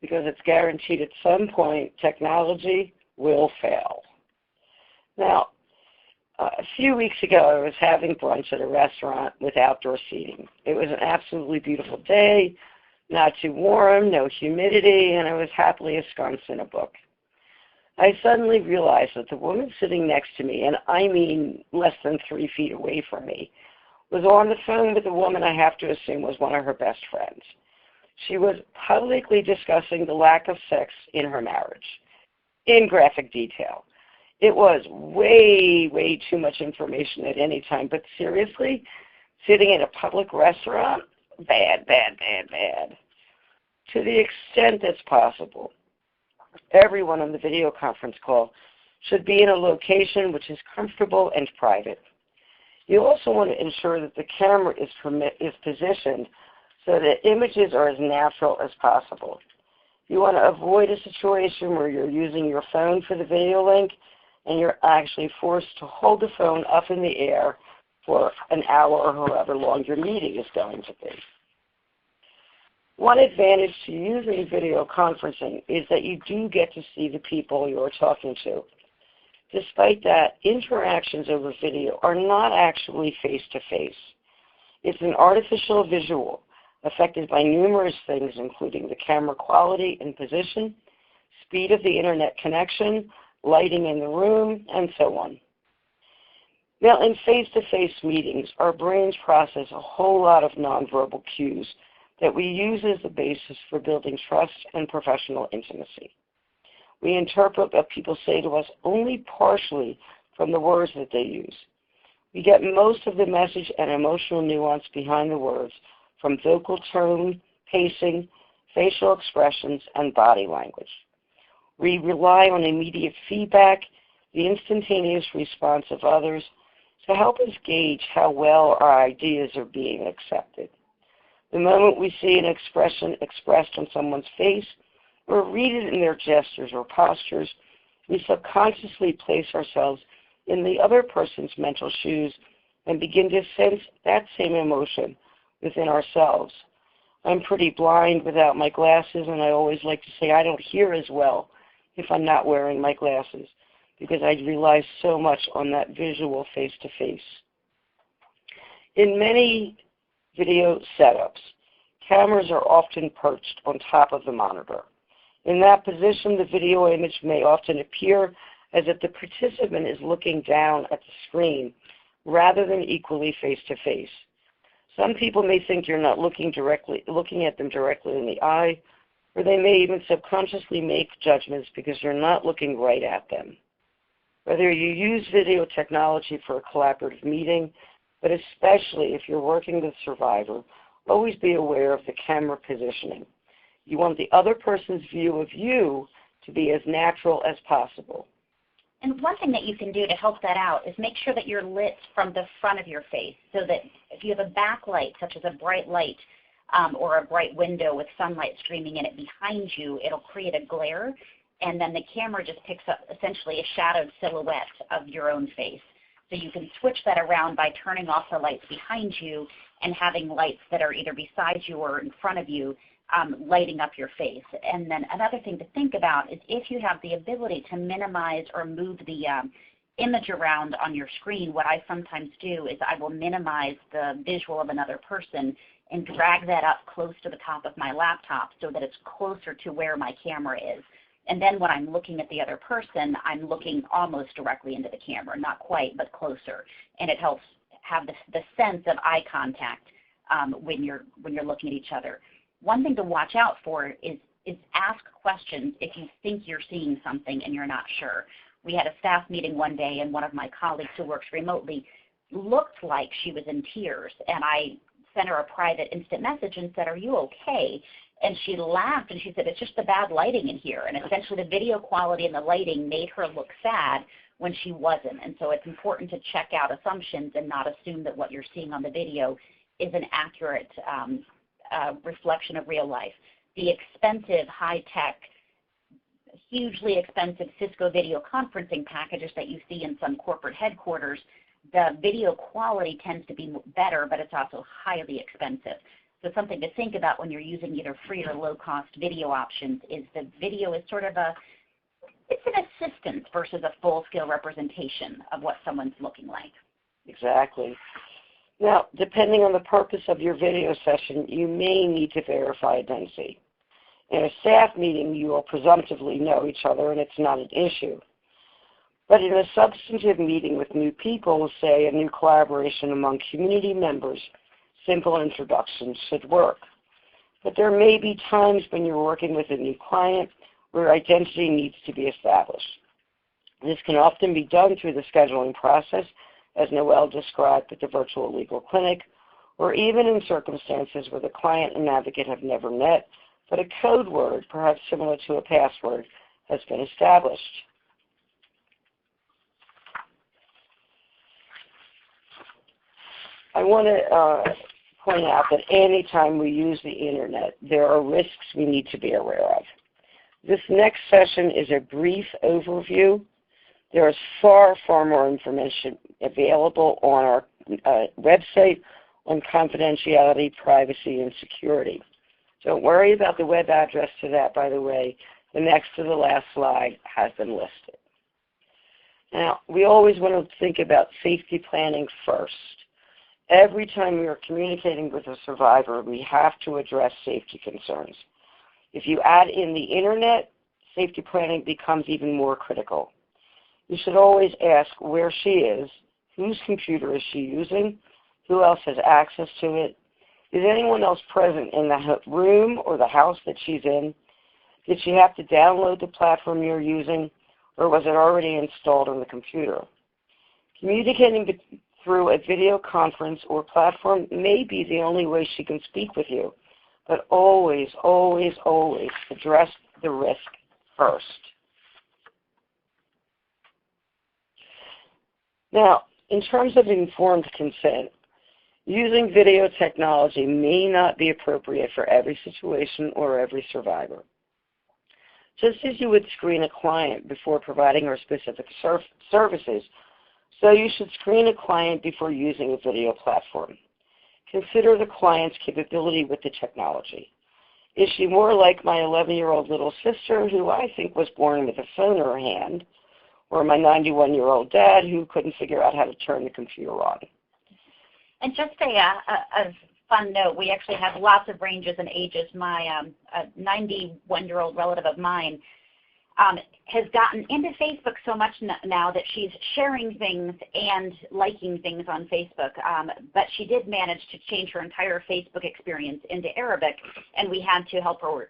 Speaker 3: Because it's guaranteed at some point technology will fail. Now, a few weeks ago, I was having brunch at a restaurant with outdoor seating. It was an absolutely beautiful day, not too warm, no humidity, and I was happily ensconced in a book. I suddenly realized that the woman sitting next to me, and I mean less than 3 feet away from me, was on the phone with a woman I have to assume was one of her best friends. She was publicly discussing the lack of sex in her marriage in graphic detail. It was way, way too much information at any time, but seriously, sitting in a public restaurant, bad, bad, bad, bad. To the extent that's possible, everyone on the video conference call should be in a location which is comfortable and private. You also want to ensure that the camera is positioned so that images are as natural as possible. You want to avoid a situation where you're using your phone for the video link and you're actually forced to hold the phone up in the air for an hour or however long your meeting is going to be. One advantage to using video conferencing is that you do get to see the people you're talking to. Despite that, interactions over video are not actually face-to-face. It's an artificial visual affected by numerous things, including the camera quality and position, speed of the internet connection, lighting in the room, and so on. Now, in face-to-face meetings, our brains process a whole lot of nonverbal cues that we use as the basis for building trust and professional intimacy. We interpret what people say to us only partially from the words that they use. We get most of the message and emotional nuance behind the words from vocal tone, pacing, facial expressions, and body language. We rely on immediate feedback, the instantaneous response of others, to help us gauge how well our ideas are being accepted. The moment we see an expression expressed on someone's face or read it in their gestures or postures, we subconsciously place ourselves in the other person's mental shoes and begin to sense that same emotion within ourselves. I'm pretty blind without my glasses, and I always like to say I don't hear as well if I'm not wearing my glasses, because I rely so much on that visual face-to-face. In many video setups, cameras are often perched on top of the monitor. In that position, the video image may often appear as if the participant is looking down at the screen rather than equally face-to-face. Some people may think you're not looking at them directly in the eye, or they may even subconsciously make judgments because you're not looking right at them. Whether you use video technology for a collaborative meeting, but especially if you're working with a survivor, always be aware of the camera positioning. You want the other person's view of you to be as natural as possible.
Speaker 1: And one thing that you can do to help that out is make sure that you're lit from the front of your face, so that if you have a backlight, such as a bright light or a bright window with sunlight streaming in it behind you, it'll create a glare, and then the camera just picks up essentially a shadowed silhouette of your own face. So you can switch that around by turning off the lights behind you and having lights that are either beside you or in front of you, lighting up your face. And then another thing to think about is if you have the ability to minimize or move the image around on your screen, what I sometimes do is I will minimize the visual of another person and drag that up close to the top of my laptop so that it's closer to where my camera is. And then when I'm looking at the other person, I'm looking almost directly into the camera, not quite, but closer. And it helps have the sense of eye contact when you're looking at each other. One thing to watch out for is ask questions if you think you're seeing something and you're not sure. We had a staff meeting one day, and one of my colleagues who works remotely looked like she was in tears, and I sent her a private instant message and said, "Are you okay?" And she laughed and she said, "It's just the bad lighting in here." And essentially the video quality and the lighting made her look sad when she wasn't. And so it's important to check out assumptions and not assume that what you're seeing on the video is an accurate reflection of real life. The expensive, high-tech, hugely expensive Cisco video conferencing packages that you see in some corporate headquarters, the video quality tends to be better, but it's also highly expensive. So something to think about when you're using either free or low-cost video options is the video is sort of it's an assistance versus a full-scale representation of what someone's looking like.
Speaker 3: Exactly. Now, depending on the purpose of your video session, you may need to verify identity. In a staff meeting, you will presumptively know each other, and it's not an issue. But in a substantive meeting with new people, say a new collaboration among community members, simple introductions should work. But there may be times when you're working with a new client where identity needs to be established. This can often be done through the scheduling process, as Noelle described at the virtual legal clinic, or even in circumstances where the client and advocate have never met, but a code word, perhaps similar to a password, has been established. I want to point out that any time we use the Internet, there are risks we need to be aware of. This next session is a brief overview. There is far, far more information available on our website on confidentiality, privacy, and security. Don't worry about the web address to that, by the way. The next to the last slide has been listed. Now, we always want to think about safety planning first. Every time we are communicating with a survivor, we have to address safety concerns. If you add in the Internet, safety planning becomes even more critical. You should always ask where she is, whose computer is she using, who else has access to it, is anyone else present in the room or the house that she's in, did she have to download the platform you're using, or was it already installed on the computer? Communicating through a video conference or platform may be the only way she can speak with you, but always, always, always address the risk first. Now, in terms of informed consent, using video technology may not be appropriate for every situation or every survivor. Just as you would screen a client before providing her specific services, so you should screen a client before using a video platform. Consider the client's capability with the technology. Is she more like my 11-year-old little sister, who I think was born with a phone in her hand, or my 91-year-old dad, who couldn't figure out how to turn the computer on?
Speaker 1: And just a fun note, we actually have lots of ranges and ages. My 91-year-old relative of mine has gotten into Facebook so much now that she's sharing things and liking things on Facebook, but she did manage to change her entire Facebook experience into Arabic, and we had to help her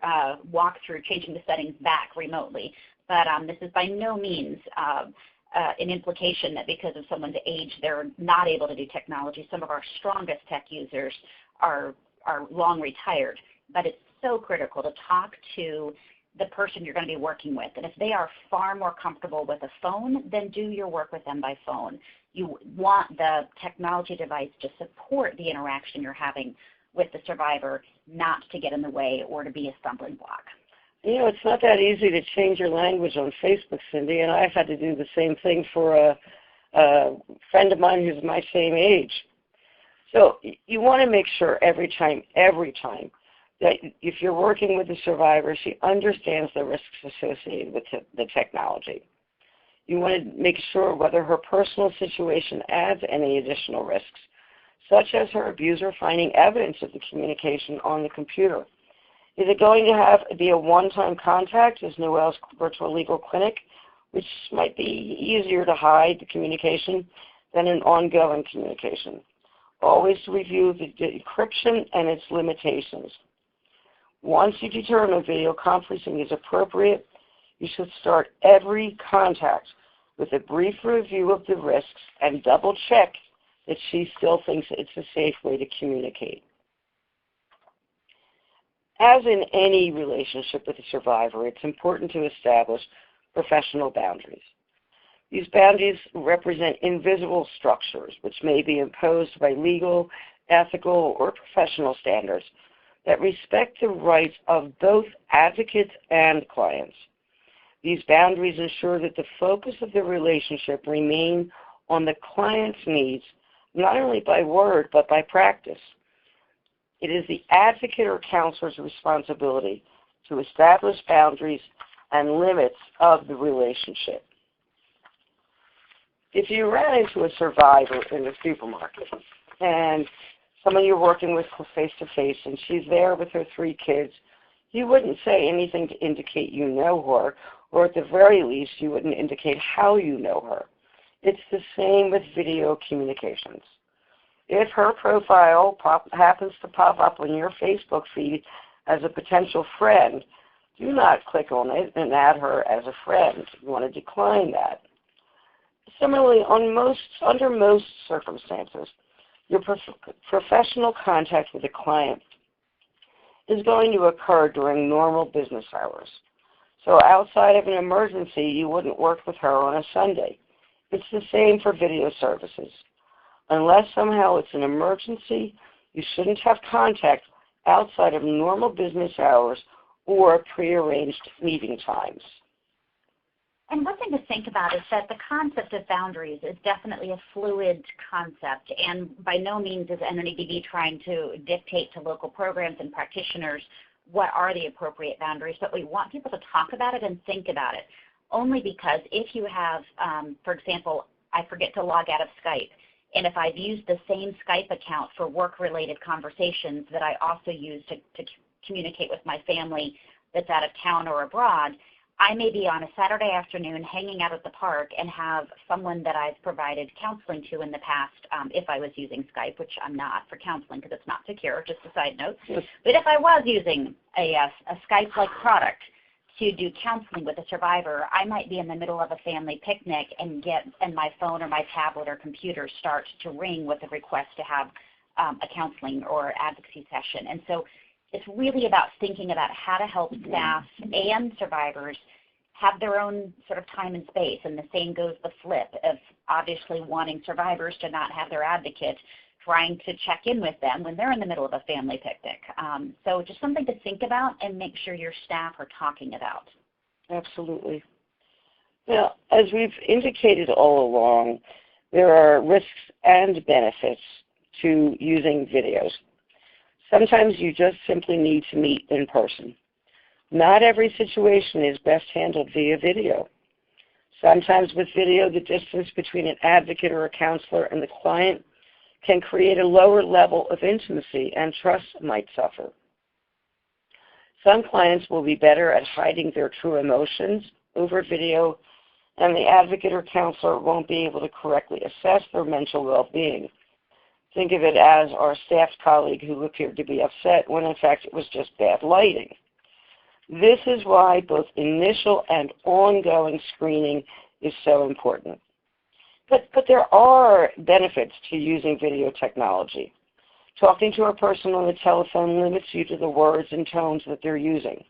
Speaker 1: walk through changing the settings back remotely. But this is by no means an implication that because of someone's age they're not able to do technology. Some of our strongest tech users are long retired, but it's so critical to talk to the person you're going to be working with. And if they are far more comfortable with a phone, then do your work with them by phone. You want the technology device to support the interaction you're having with the survivor, not to get in the way or to be a stumbling block.
Speaker 3: You know, it's not that easy to change your language on Facebook, Cindy, and I've had to do the same thing for a friend of mine who's my same age. So you want to make sure every time, that if you're working with a survivor, she understands the risks associated with the technology. You want to make sure whether her personal situation adds any additional risks, such as her abuser finding evidence of the communication on the computer. Is it going to be a one-time contact, as Noelle's virtual legal clinic, which might be easier to hide the communication than an ongoing communication? Always review the encryption and its limitations. Once you determine video conferencing is appropriate, you should start every contact with a brief review of the risks and double check that she still thinks it's a safe way to communicate. As in any relationship with a survivor, it's important to establish professional boundaries. These boundaries represent invisible structures which may be imposed by legal, ethical, or professional standards that respect the rights of both advocates and clients. These boundaries ensure that the focus of the relationship remain on the client's needs, not only by word, but by practice. It is the advocate or counselor's responsibility to establish boundaries and limits of the relationship. If you ran into a survivor in the supermarket and someone you're working with face-to-face and she's there with her 3 kids, you wouldn't say anything to indicate you know her, or at the very least, you wouldn't indicate how you know her. It's the same with video communications. If her profile happens to pop up on your Facebook feed as a potential friend, do not click on it and add her as a friend. You want to decline that. Similarly, under most circumstances, your professional contact with a client is going to occur during normal business hours. So outside of an emergency, you wouldn't work with her on a Sunday. It's the same for video services. Unless somehow it's an emergency, you shouldn't have contact outside of normal business hours or prearranged meeting times.
Speaker 1: And one thing to think about is that the concept of boundaries is definitely a fluid concept, and by no means is NNEDV trying to dictate to local programs and practitioners what are the appropriate boundaries, but we want people to talk about it and think about it, only because if you have, for example, I forget to log out of Skype, and if I've used the same Skype account for work-related conversations that I also use to communicate with my family that's out of town or abroad, I may be on a Saturday afternoon hanging out at the park and have someone that I've provided counseling to in the past, if I was using Skype, which I'm not for counseling because it's not secure, just a side note. But if I was using a Skype-like product to do counseling with a survivor, I might be in the middle of a family picnic and my phone or my tablet or computer starts to ring with a request to have a counseling or advocacy session. And so it's really about thinking about how to help staff and survivors have their own sort of time and space. And the same goes the flip of obviously wanting survivors to not have their advocate trying to check in with them when they're in the middle of a family picnic. So just something to think about and make sure your staff are talking about.
Speaker 3: Absolutely. Now, as we've indicated all along, there are risks and benefits to using videos. Sometimes you just simply need to meet in person. Not every situation is best handled via video. Sometimes with video, the distance between an advocate or a counselor and the client can create a lower level of intimacy, and trust might suffer. Some clients will be better at hiding their true emotions over video, and the advocate or counselor won't be able to correctly assess their mental well-being. Think of it as our staff colleague who appeared to be upset when in fact it was just bad lighting. This is why both initial and ongoing screening is so important. But there are benefits to using video technology. Talking to a person on the telephone limits you to the words and tones that they're using.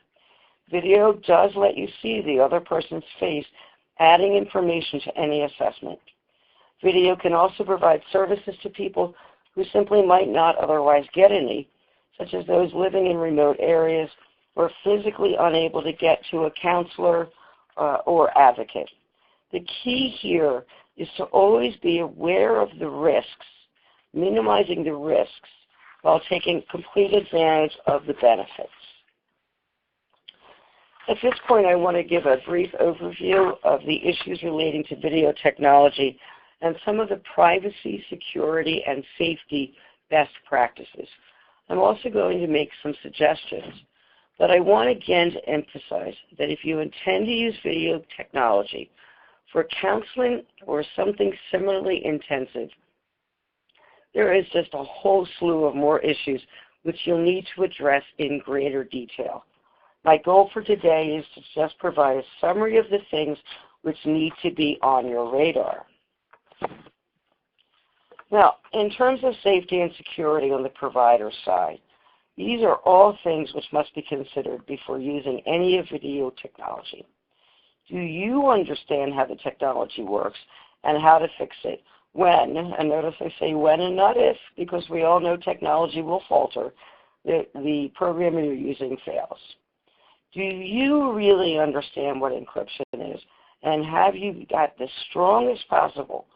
Speaker 3: Video does let you see the other person's face, adding information to any assessment. Video can also provide services to people who simply might not otherwise get any, such as those living in remote areas or physically unable to get to a counselor or advocate. The key here is to always be aware of the risks, minimizing the risks, while taking complete advantage of the benefits. At this point, I want to give a brief overview of the issues relating to video technology and some of the privacy, security, and safety best practices. I'm also going to make some suggestions, but I want again to emphasize that if you intend to use video technology for counseling or something similarly intensive, there is just a whole slew of more issues which you'll need to address in greater detail. My goal for today is to just provide a summary of the things which need to be on your radar. Now, in terms of safety and security on the provider side, these are all things which must be considered before using any video technology. Do you understand how the technology works and how to fix it when, and notice I say when and not if, because we all know technology will falter, the program you're using fails? Do you really understand what encryption is, and have you got the strongest possible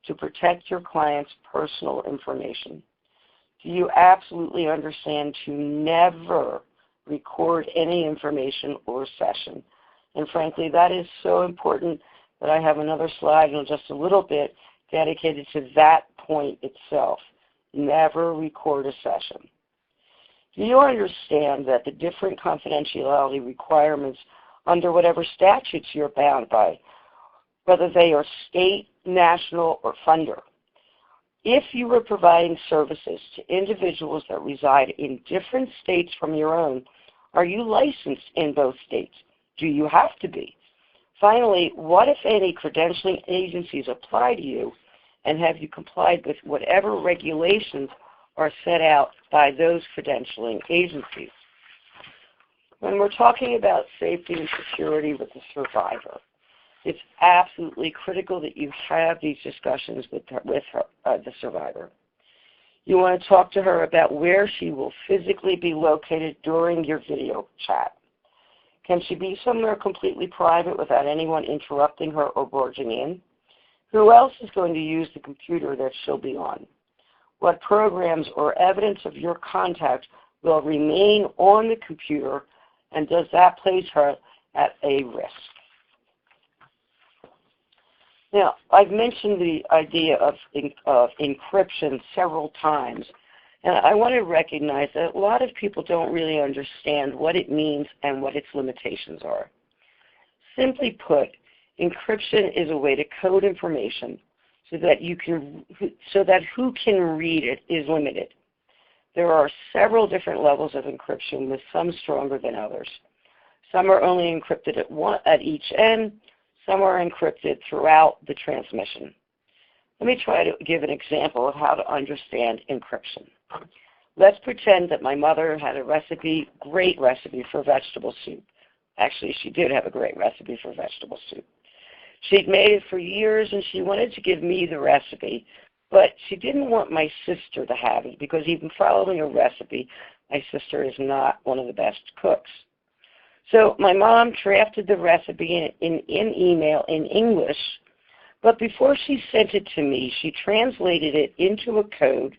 Speaker 3: to protect your client's personal information? Do you absolutely understand to never record any information or session? And frankly, that is so important that I have another slide in just a little bit dedicated to that point itself. Never record a session. Do you understand that the different confidentiality requirements under whatever statutes you're bound by, whether they are state, national, or funder, if you were providing services to individuals that reside in different states from your own, are you licensed in both states? Do you have to be? Finally, what if any credentialing agencies apply to you, and have you complied with whatever regulations are set out by those credentialing agencies? When we're talking about safety and security with the survivor, it's absolutely critical that you have these discussions with the survivor. You want to talk to her about where she will physically be located during your video chat. Can she be somewhere completely private without anyone interrupting her or barging in? Who else is going to use the computer that she'll be on? What programs or evidence of your contact will remain on the computer, and does that place her at a risk? Now, I've mentioned the idea of encryption several times, and I want to recognize that a lot of people don't really understand what it means and what its limitations are. Simply put, encryption is a way to code information so that who can read it is limited. There are several different levels of encryption, with some stronger than others. Some are only encrypted at each end. Some are encrypted throughout the transmission. Let me try to give an example of how to understand encryption. Let's pretend that my mother had a great recipe for vegetable soup. Actually, she did have a great recipe for vegetable soup. She'd made it for years, and she wanted to give me the recipe, but she didn't want my sister to have it, because even following a recipe, my sister is not one of the best cooks. So my mom drafted the recipe in email in English, but before she sent it to me, she translated it into a code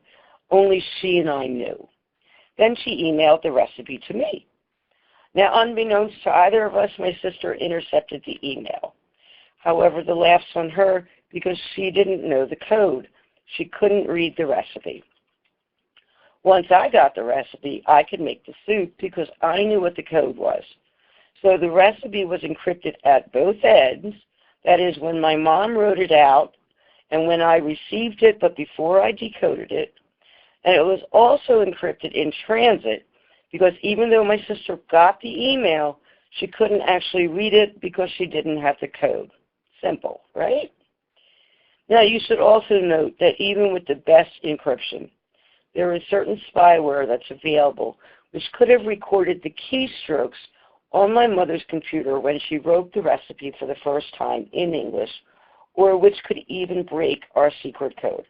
Speaker 3: only she and I knew. Then she emailed the recipe to me. Now, unbeknownst to either of us, my sister intercepted the email. However, the laugh's on her, because she didn't know the code. She couldn't read the recipe. Once I got the recipe, I could make the soup because I knew what the code was. So the recipe was encrypted at both ends. That is, when my mom wrote it out and when I received it, but before I decoded it. And it was also encrypted in transit, because even though my sister got the email, she couldn't actually read it because she didn't have the code. Simple, right? Now, you should also note that even with the best encryption, there is certain spyware that's available which could have recorded the keystrokes on my mother's computer when she wrote the recipe for the first time in English, or which could even break our secret code.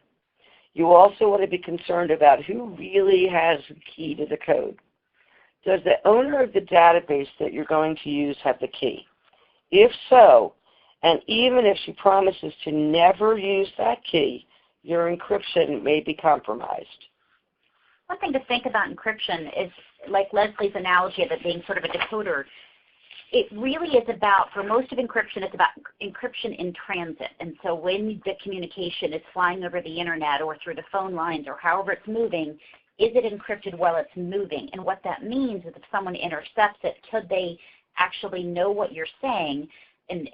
Speaker 3: You also want to be concerned about who really has the key to the code. Does the owner of the database that you're going to use have the key? If so, and even if she promises to never use that key, your encryption may be compromised.
Speaker 1: One thing to think about encryption is, like Leslie's analogy of it being sort of a decoder, it really is about, for most of encryption, it's about encryption in transit. And so when the communication is flying over the internet or through the phone lines or however it's moving, is it encrypted while it's moving? And what that means is if someone intercepts it, could they actually know what you're saying and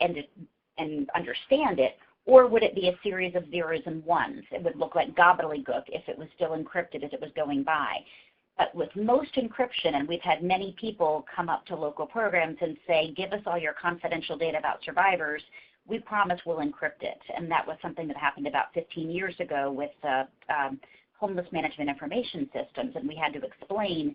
Speaker 1: understand it, Or would it be a series of zeros and ones? It would look like gobbledygook if it was still encrypted as it was going by. But with most encryption, and we've had many people come up to local programs and say, give us all your confidential data about survivors, we promise we'll encrypt it. And that was something that happened about 15 years ago with homeless management information systems, and we had to explain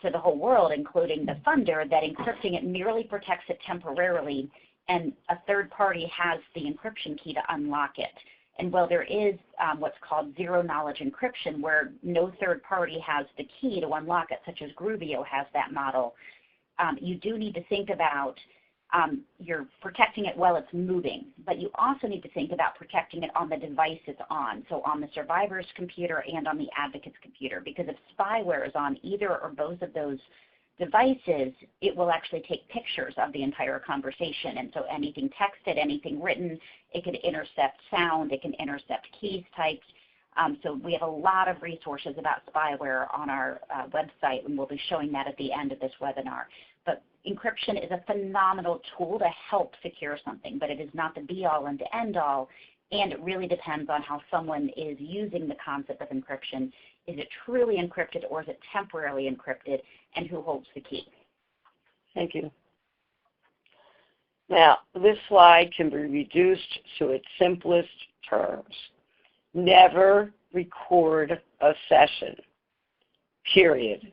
Speaker 1: to the whole world, including the funder, that encrypting it merely protects it temporarily, and a third party has the encryption key to unlock it. And while there is what's called zero-knowledge encryption, where no third party has the key to unlock it, such as Groovio has that model, you do need to think about you're protecting it while it's moving, but you also need to think about protecting it on the device it's on, so on the survivor's computer and on the advocate's computer, because if spyware is on either or both of those devices, it will actually take pictures of the entire conversation. And so anything texted, anything written, it can intercept sound, it can intercept keys typed. So we have a lot of resources about spyware on our website, and we'll be showing that at the end of this webinar. But encryption is a phenomenal tool to help secure something, but it is not the be-all and the end-all, and it really depends on how someone is using the concept of encryption. Is it truly encrypted, or is it temporarily encrypted, and who holds the key?
Speaker 3: Thank you. Now, this slide can be reduced to its simplest terms. Never record a session, period.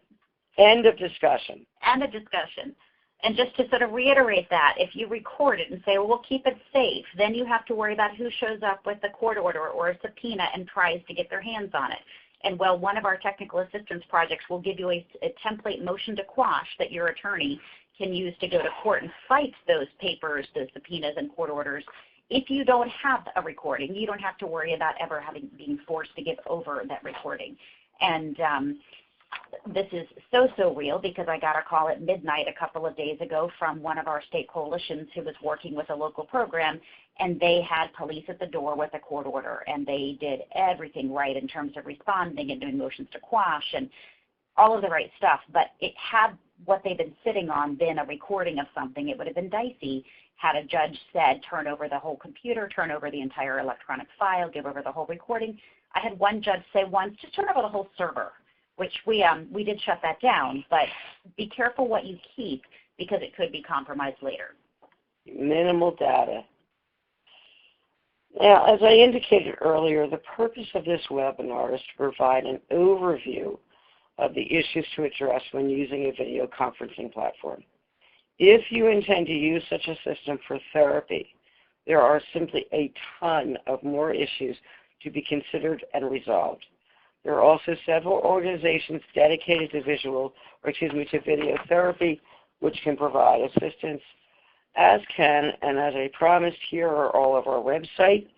Speaker 3: End of discussion.
Speaker 1: End of discussion. And just to sort of reiterate that, if you record it and say, well, we'll keep it safe, then you have to worry about who shows up with a court order or a subpoena and tries to get their hands on it. And while one of our technical assistance projects will give you a template motion to quash that your attorney can use to go to court and fight those papers, those subpoenas and court orders, if you don't have a recording, you don't have to worry about ever being forced to give over that recording. And this is so real, because I got a call at midnight a couple of days ago from one of our state coalitions who was working with a local program, and they had police at the door with a court order, and they did everything right in terms of responding and doing motions to quash and all of the right stuff. But it had what they've been sitting on been a recording of something, it would have been dicey had a judge said, turn over the whole computer, turn over the entire electronic file, give over the whole recording. I had one judge say once, just turn over the whole server, which we did shut that down, but be careful what you keep, because it could be compromised later.
Speaker 3: Minimal data. Now, as I indicated earlier, the purpose of this webinar is to provide an overview of the issues to address when using a video conferencing platform. If you intend to use such a system for therapy, there are simply a ton of more issues to be considered and resolved. There are also several organizations dedicated to video therapy, which can provide assistance, as can, and as I promised, here are all of our website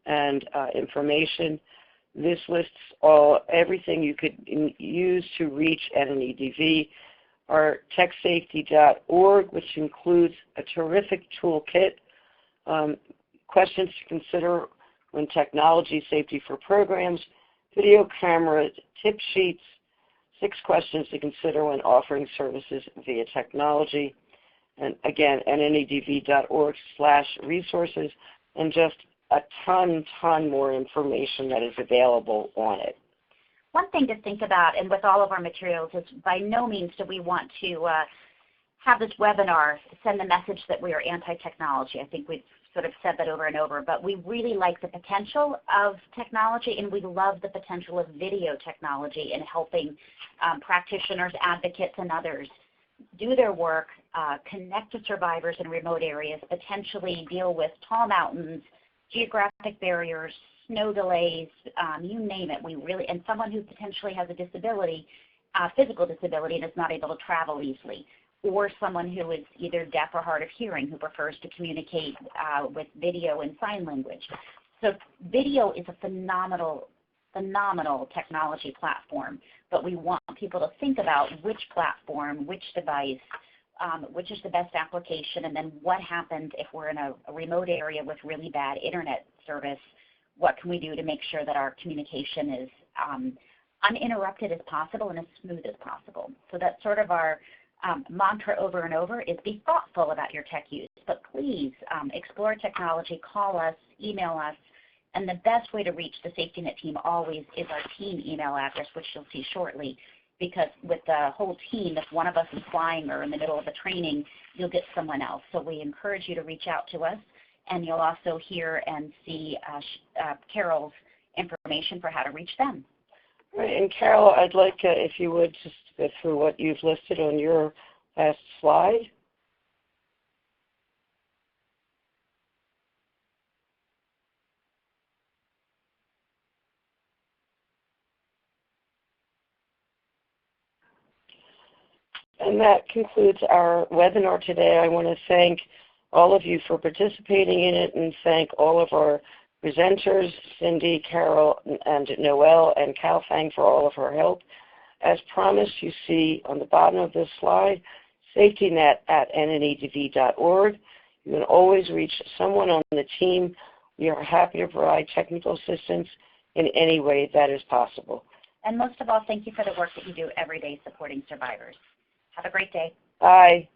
Speaker 3: and information. This lists everything you could use to reach NNEDV. Our techsafety.org, which includes a terrific toolkit, questions to consider when technology safety for programs, video camera tip sheets, 6 questions to consider when offering services via technology, and again, nnedv.org/resources, and just a ton more information that is available on it.
Speaker 1: One thing to think about, and with all of our materials, is by no means do we want to have this webinar send the message that we are anti-technology. I think we've sort of said that over and over, but we really like the potential of technology, and we love the potential of video technology in helping practitioners, advocates, and others do their work, connect to survivors in remote areas, potentially deal with tall mountains, geographic barriers, snow delays, you name it. And someone who potentially has a disability, physical disability, and is not able to travel easily, or someone who is either deaf or hard of hearing who prefers to communicate with video and sign language. So video is a phenomenal technology platform, but we want people to think about which platform, which device, which is the best application, and then what happens if we're in a remote area with really bad internet service. What can we do to make sure that our communication is uninterrupted as possible and as smooth as possible? So that's sort of our mantra over and over is be thoughtful about your tech use, but please explore technology, call us, email us, and the best way to reach the Safety Net team always is our team email address, which you'll see shortly, because with the whole team, if one of us is flying or in the middle of a training, you'll get someone else. So we encourage you to reach out to us, and you'll also hear and see Carol's information for how to reach them.
Speaker 3: Right, and Carol, I'd like if you would just go through what you've listed on your last slide. And that concludes our webinar today. I want to thank all of you for participating in it and thank all of our presenters, Cindy, Carol, and Noelle, and Cal Fang for all of her help. As promised, you see on the bottom of this slide, safetynet@nnedv.org. You can always reach someone on the team. We are happy to provide technical assistance in any way that is possible.
Speaker 1: And most of all, thank you for the work that you do every day supporting survivors. Have a great day.
Speaker 3: Bye.